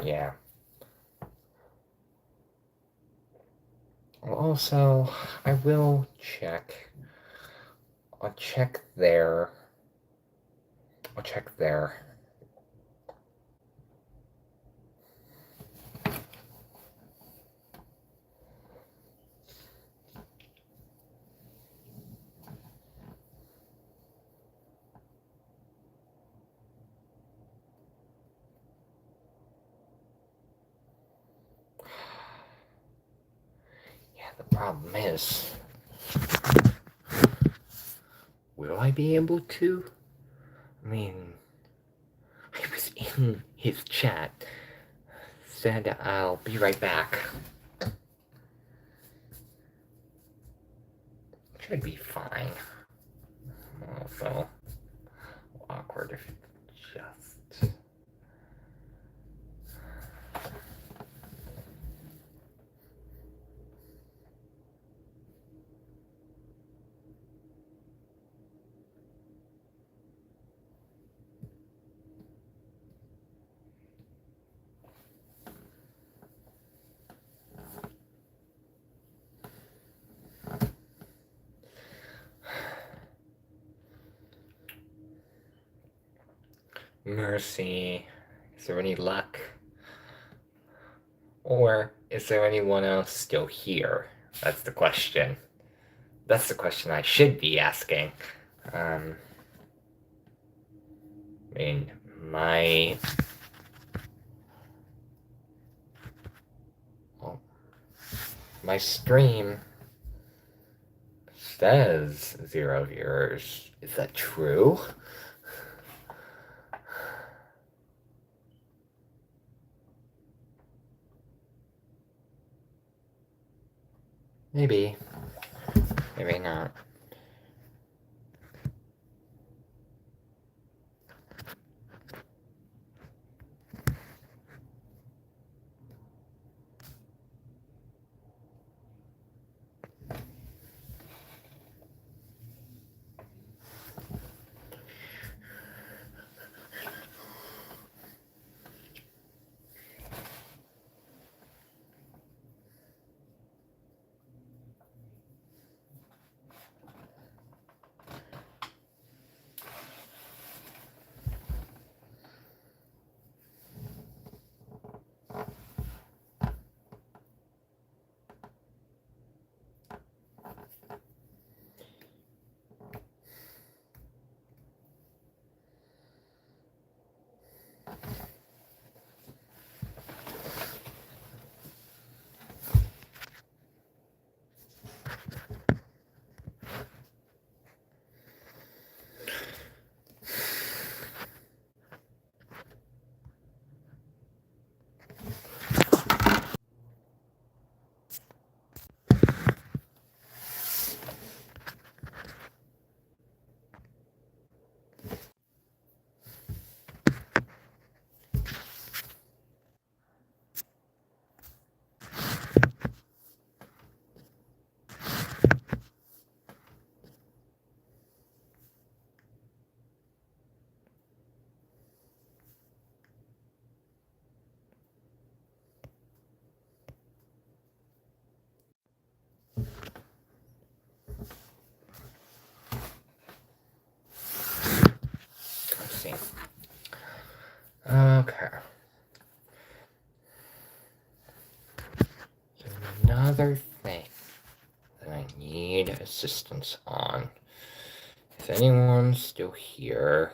Yeah. Also, I will check. I'll check there. I'll check there. Yeah, the problem is, will I be able to? I mean, I was in his chat. Said I'll be right back. Should be fine. Also, awkward if just. Mercy. Is there any luck? Or is there anyone else still here? That's the question. That's the question I should be asking. I mean, my stream says 0 viewers. Is that true? Maybe. Maybe not. Let's see. Okay. So another thing that I need assistance on. Is anyone still here?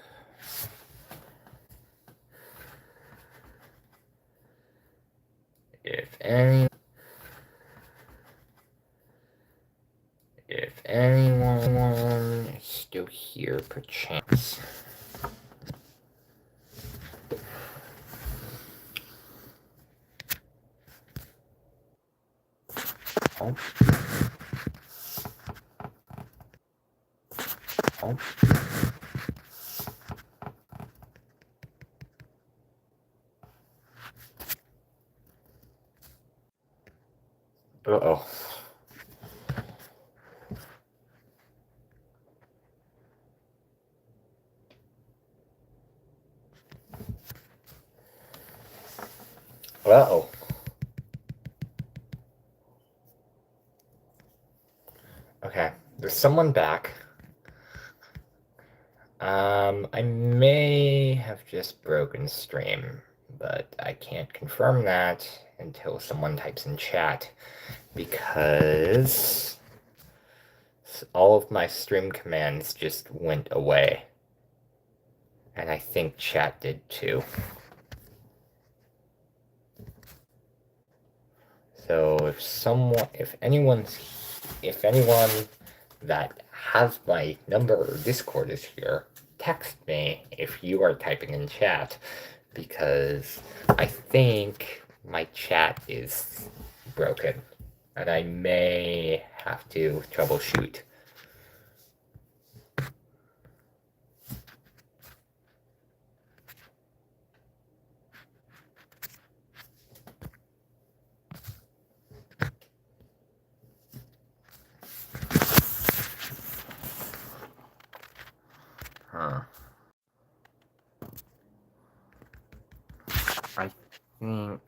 If anyone is still here, perchance. Oh. Oh. Uh-oh. Well. Okay, there's someone back. I may have just broken stream, but I can't confirm that until someone types in chat, because all of my stream commands just went away. And I think chat did too. So if anyone that has my number or Discord is here, text me if you are typing in chat, because I think my chat is broken and I may have to troubleshoot. I think...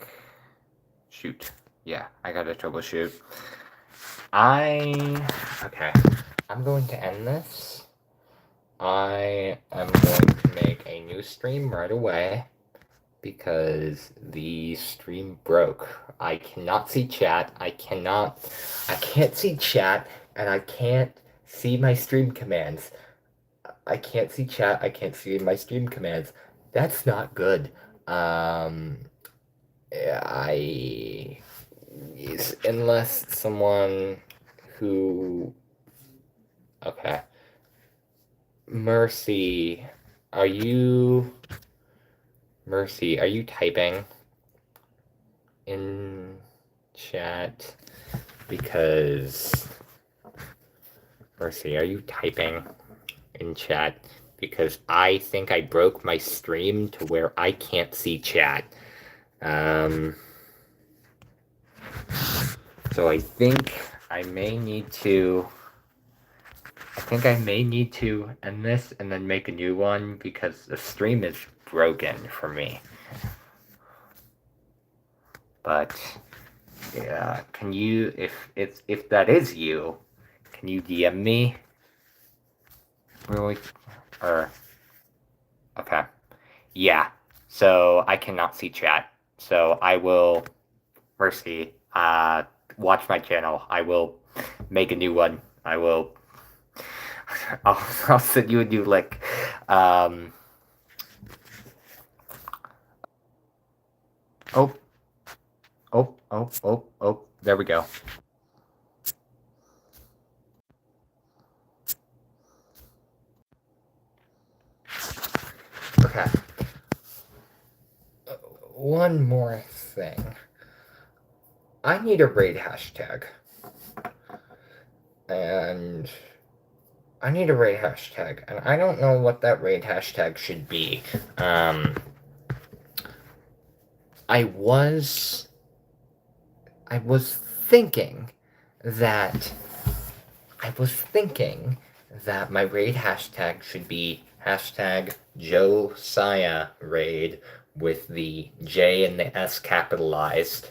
Shoot. Yeah, I gotta troubleshoot. Okay. I'm going to end this. I am going to make a new stream right away because the stream broke. I cannot see chat. I can't see chat, and I can't see my stream commands. I can't see chat. I can't see my stream commands. That's not good. Unless someone who... Okay. Mercy, are you typing in chat? Because... Mercy, are you typing in chat? Because I think I broke my stream to where I can't see chat. So I think I may need to end this and then make a new one, because the stream is broken for me. But yeah, can you, if that is you, can you DM me? Really? Or okay. Yeah. So I cannot see chat. So I will, Mercy, watch my channel. I will make a new one. I'll send you a new link. There we go. Okay. One more thing. I need a raid hashtag. And I don't know what that raid hashtag should be. I was thinking that my raid hashtag should be hashtag Josiah raid with the J and the S capitalized.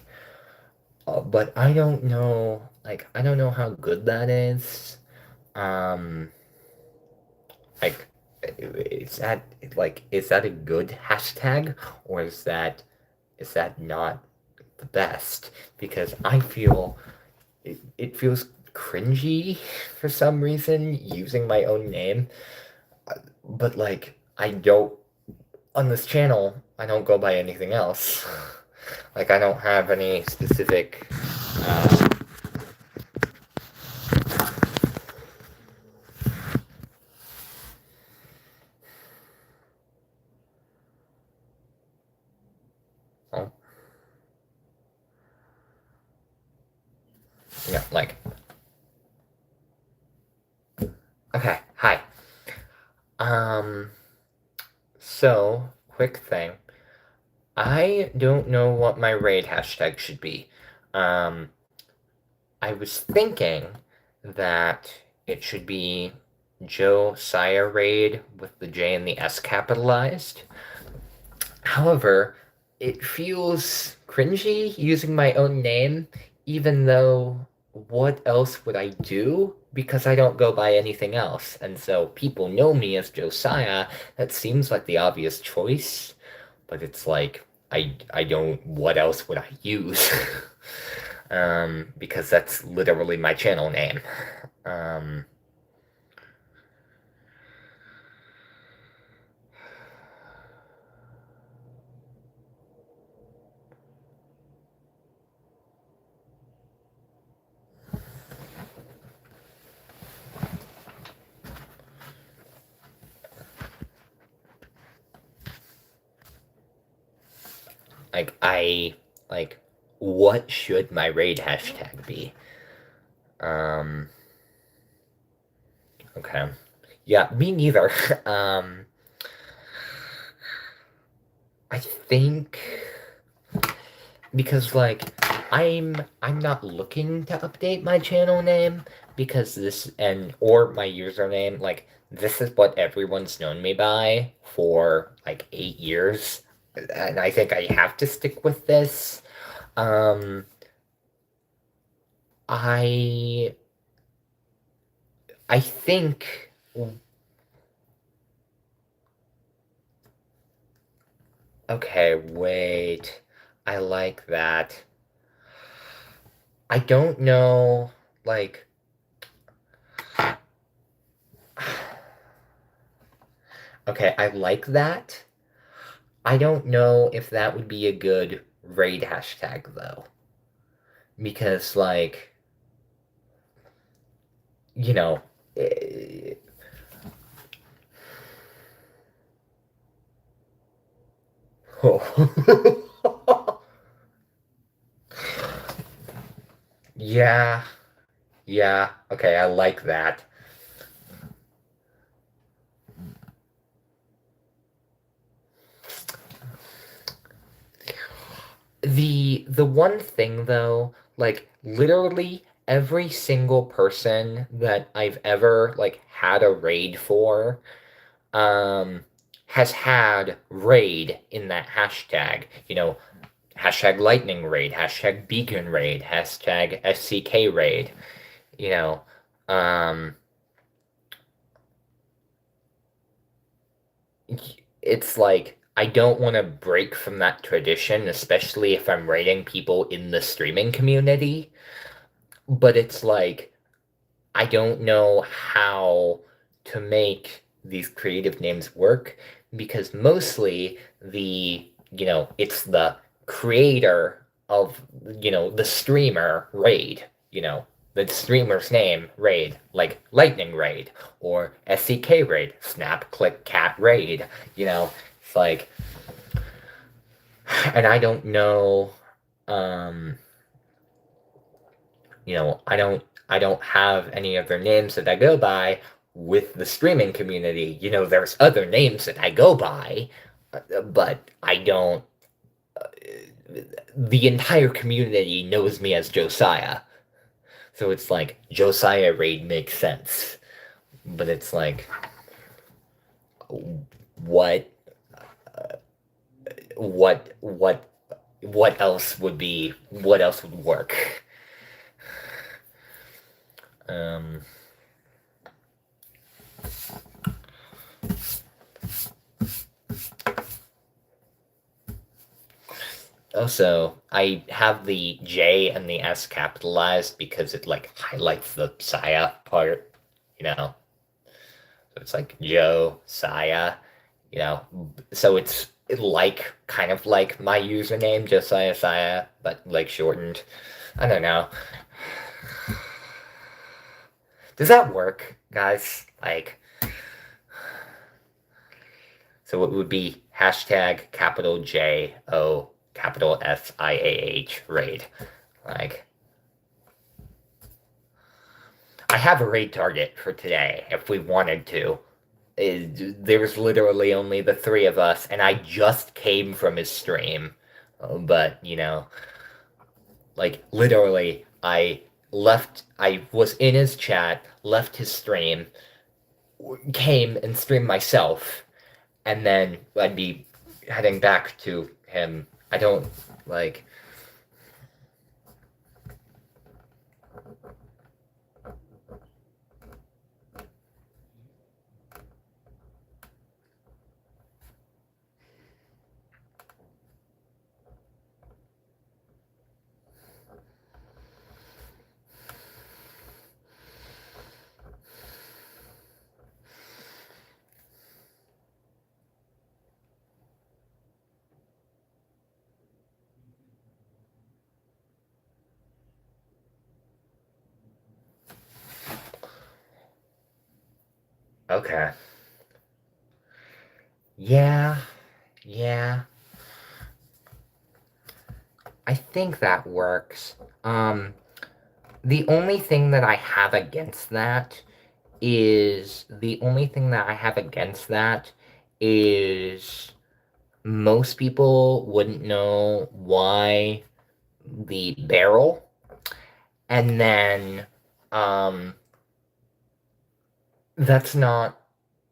But I don't know how good that is. Is that a good hashtag, or is that not the best? Because I feel it feels cringy for some reason using my own name. But on this channel, I don't go by anything else. I don't have any specific okay, hi. So, quick thing. I don't know what my raid hashtag should be. I was thinking that it should be Josiah raid with the J and the S capitalized. However, it feels cringy using my own name, even though what else would I do? Because I don't go by anything else. And so people know me as Josiah. That seems like the obvious choice, but it's like I don't what else would I use? Because that's literally my channel name. Um like I like what should my raid hashtag be? Um okay. Yeah, me neither. Um I think because like I'm not looking to update my channel name because this and or my username, like this is what everyone's known me by for like 8 years, and I think I have to stick with this. um I I think okay, wait, I like that. I don't know, like okay, I like that. I don't know if that would be a good raid hashtag though, because like you know, eh, yeah, yeah, okay, I like that. The one thing though, like literally every single person that I've ever like had a raid for, um, has had raid in that hashtag. Hashtag lightning raid, hashtag beacon raid, hashtag SCK raid, you know. Um, it's like I don't want to break from that tradition, especially if I'm raiding people in the streaming community. But it's like I don't know how to make these creative names work because mostly it's the creator of, the streamer raid, the streamer's name raid, like Lightning Raid or SCK Raid, Snap Click Cat Raid, it's like, and I don't know, um, I don't have any other names that I go by with the streaming community. There's other names that I go by, but I don't. The entire community knows me as Josiah, so it's like Josiah Raid makes sense, but it's like what, what, what, what else would work? Um. Also, I have the J and the S capitalized because it like highlights the Saya part, you know. So it's like Joe, Saya, you know. So it's like kind of like my username, Josiah Saya, but like shortened. I don't know. Does that work, guys? Like, so it would be hashtag capital J O capital SIAH raid. Like, I have a raid target for today if we wanted to. There's literally only the three of us, and I just came from his stream. But, like, literally, I was in his chat, left his stream, came and streamed myself, and then I'd be heading back to him. I don't like. Okay. Yeah, yeah. I think that works. The only thing that I have against that the only thing that I have against that is most people wouldn't know why the barrel, and then um that's not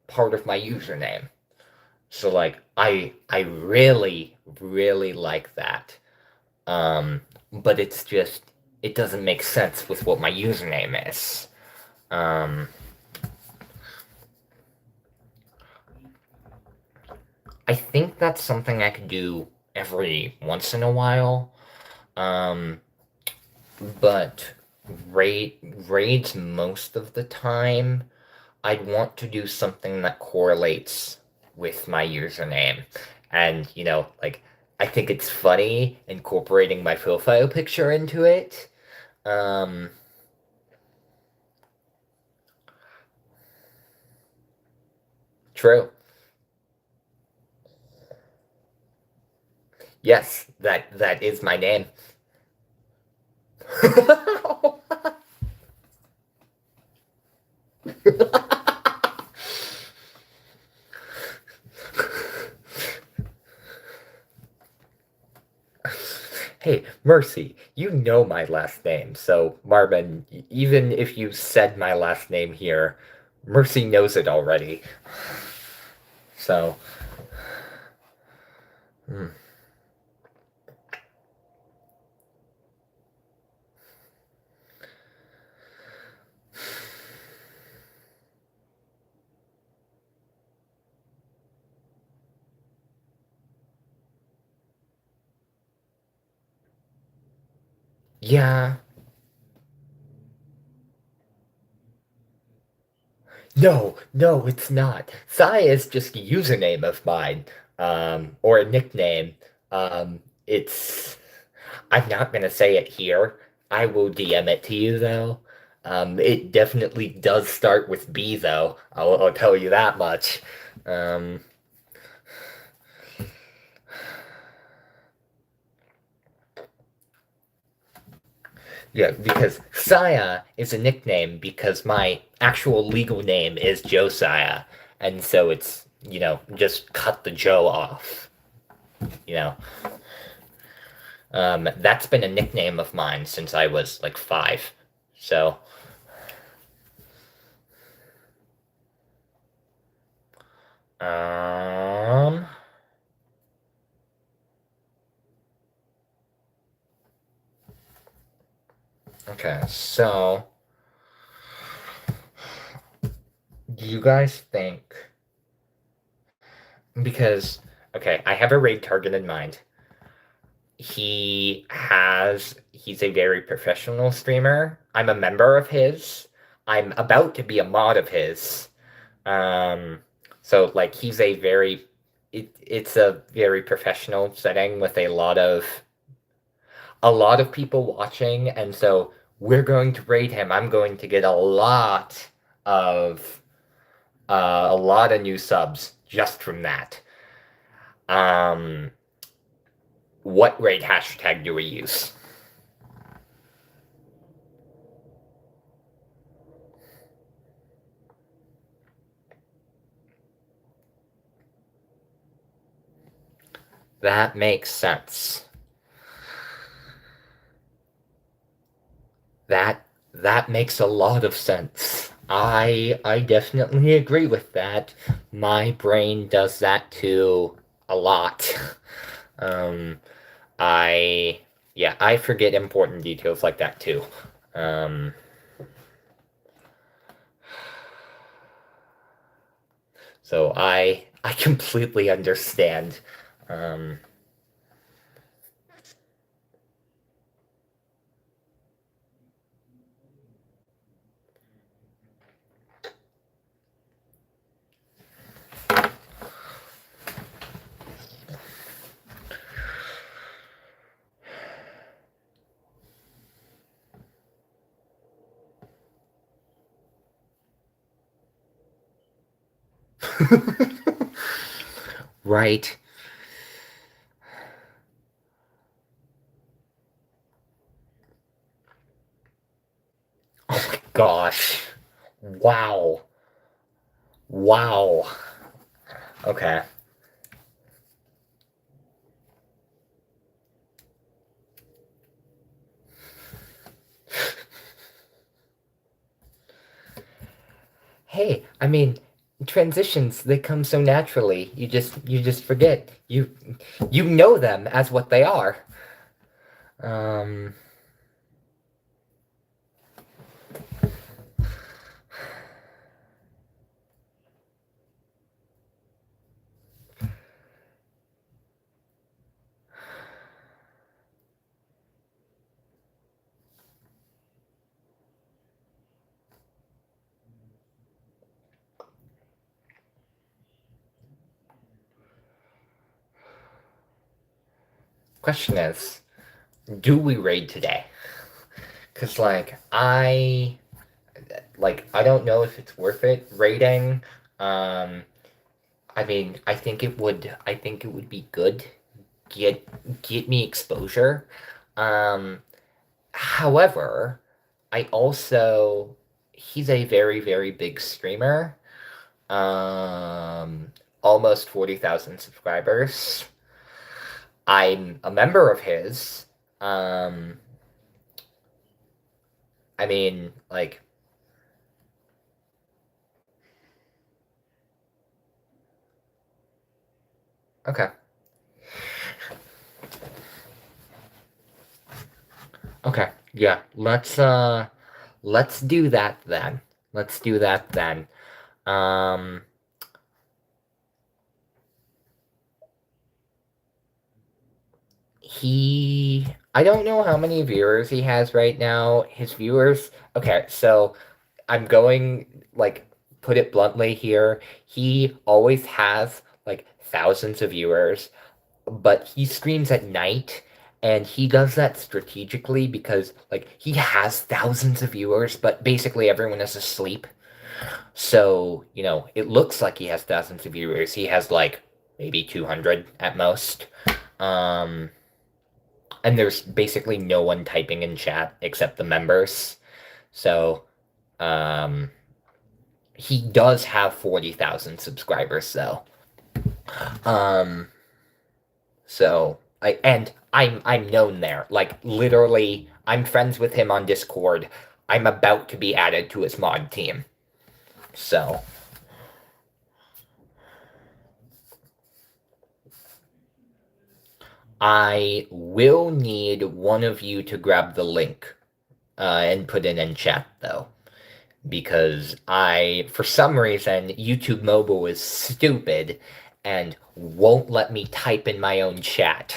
part of my username. So like I really really like that. But it's just it doesn't make sense with what my username is. Um I think that's something I could do every once in a while. Um but raids most of the time I'd want to do something that correlates with my username. And, like, I think it's funny incorporating my profile picture into it. Um, True. Yes, that is my name. Hey, Mercy, you know my last name, so Marvin, even if you said my last name here, Mercy knows it already. So, hmm. Yeah. No, no, it's not. Sai is just a username of mine, or a nickname. It's. I'm not gonna say it here. I will DM it to you though. It definitely does start with B though. I'll tell you that much. Um, yeah, because Saya is a nickname because my actual legal name is Josiah, and so it's just cut the Joe off. You know. That's been a nickname of mine since I was like 5. So, um, okay, so do you guys think, because, okay, I have a raid target in mind. He's a very professional streamer. I'm a member of his. I'm about to be a mod of his. Um, so like it's a very professional setting with a lot of people watching, and so we're going to rate him. I'm going to get of a lot of new subs just from that. Um, what rate hashtag do we use? That makes sense. That makes a lot of sense. I definitely agree with that. My brain does that too a lot. Um, I forget important details like that too. Um, so I completely understand. Um, right. Oh my gosh. Wow. Wow. Okay. Hey, I mean, transitions, they come so naturally. You just forget. You know them as what they are. Um, Question is, do we raid today? Cause I don't know if it's worth it raiding. Um, I mean, I think it would be good. Get me exposure. Um, However, I also he's a very, very big streamer. Um, Almost 40,000 subscribers. I'm a member of his. Um, I mean, like, okay. Okay. Yeah. Let's do that then. Let's do that then. Um I don't know how many viewers he has right now. His viewers, okay, so I'm going, like, put it bluntly here. He always has like thousands of viewers, but he streams at night, and he does that strategically because like he has thousands of viewers, but basically everyone is asleep. So, it looks like he has thousands of viewers. He has like maybe 200 at most. Um, and there's basically no one typing in chat except the members. So, um, he does have 40,000 subscribers though. Um, I'm known there. Like literally, I'm friends with him on Discord. I'm about to be added to his mod team. So, I will need one of you to grab the link and put it in chat though, because for some reason, YouTube Mobile is stupid and won't let me type in my own chat.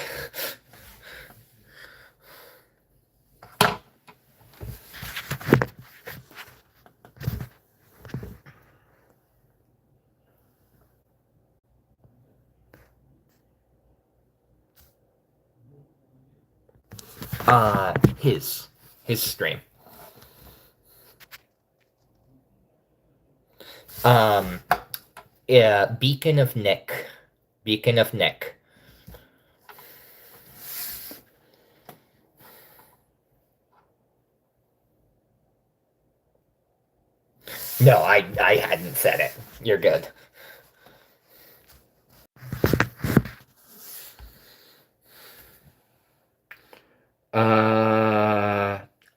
His stream. Um, yeah, Beacon of Nick. Beacon of Nick. No, I hadn't said it. You're good.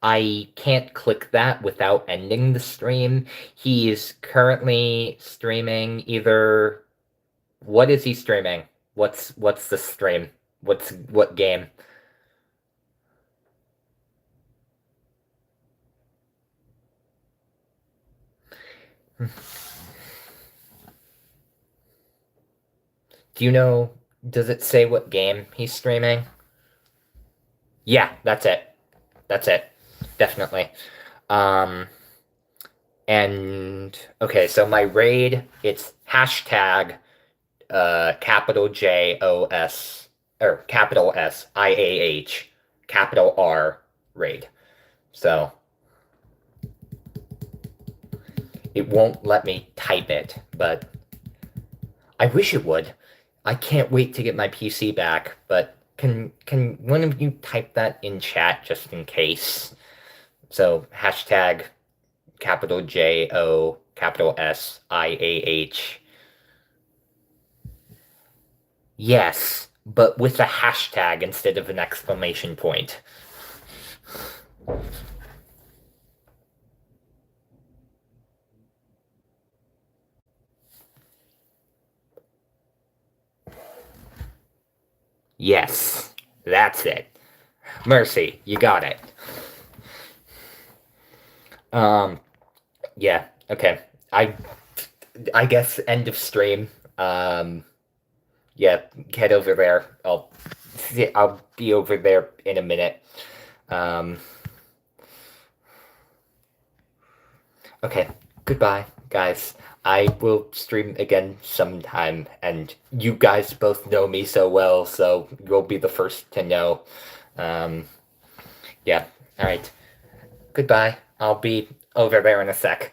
I can't click that without ending the stream. He is currently streaming either. What is he streaming? What's the stream? What game? Do you know, does it say what game he's streaming? Yeah, that's it. That's it. Definitely. Um, and okay, so my raid, it's hashtag capital JOS or capital SIAH, capital R raid. So it won't let me type it, but I wish it would. I can't wait to get my PC back, but can one of you type that in chat just in case? So hashtag capital JO capital SIAH. Yes, but with a hashtag instead of an exclamation point. Yes, that's it. Mercy, you got it. Um, yeah, okay. I guess end of stream. Yeah, head over there. I'll be over there in a minute. Um, okay, goodbye, guys. I will stream again sometime, and you guys both know me so well, so you'll be the first to know. Um, yeah, all right. Goodbye. I'll be over there in a sec.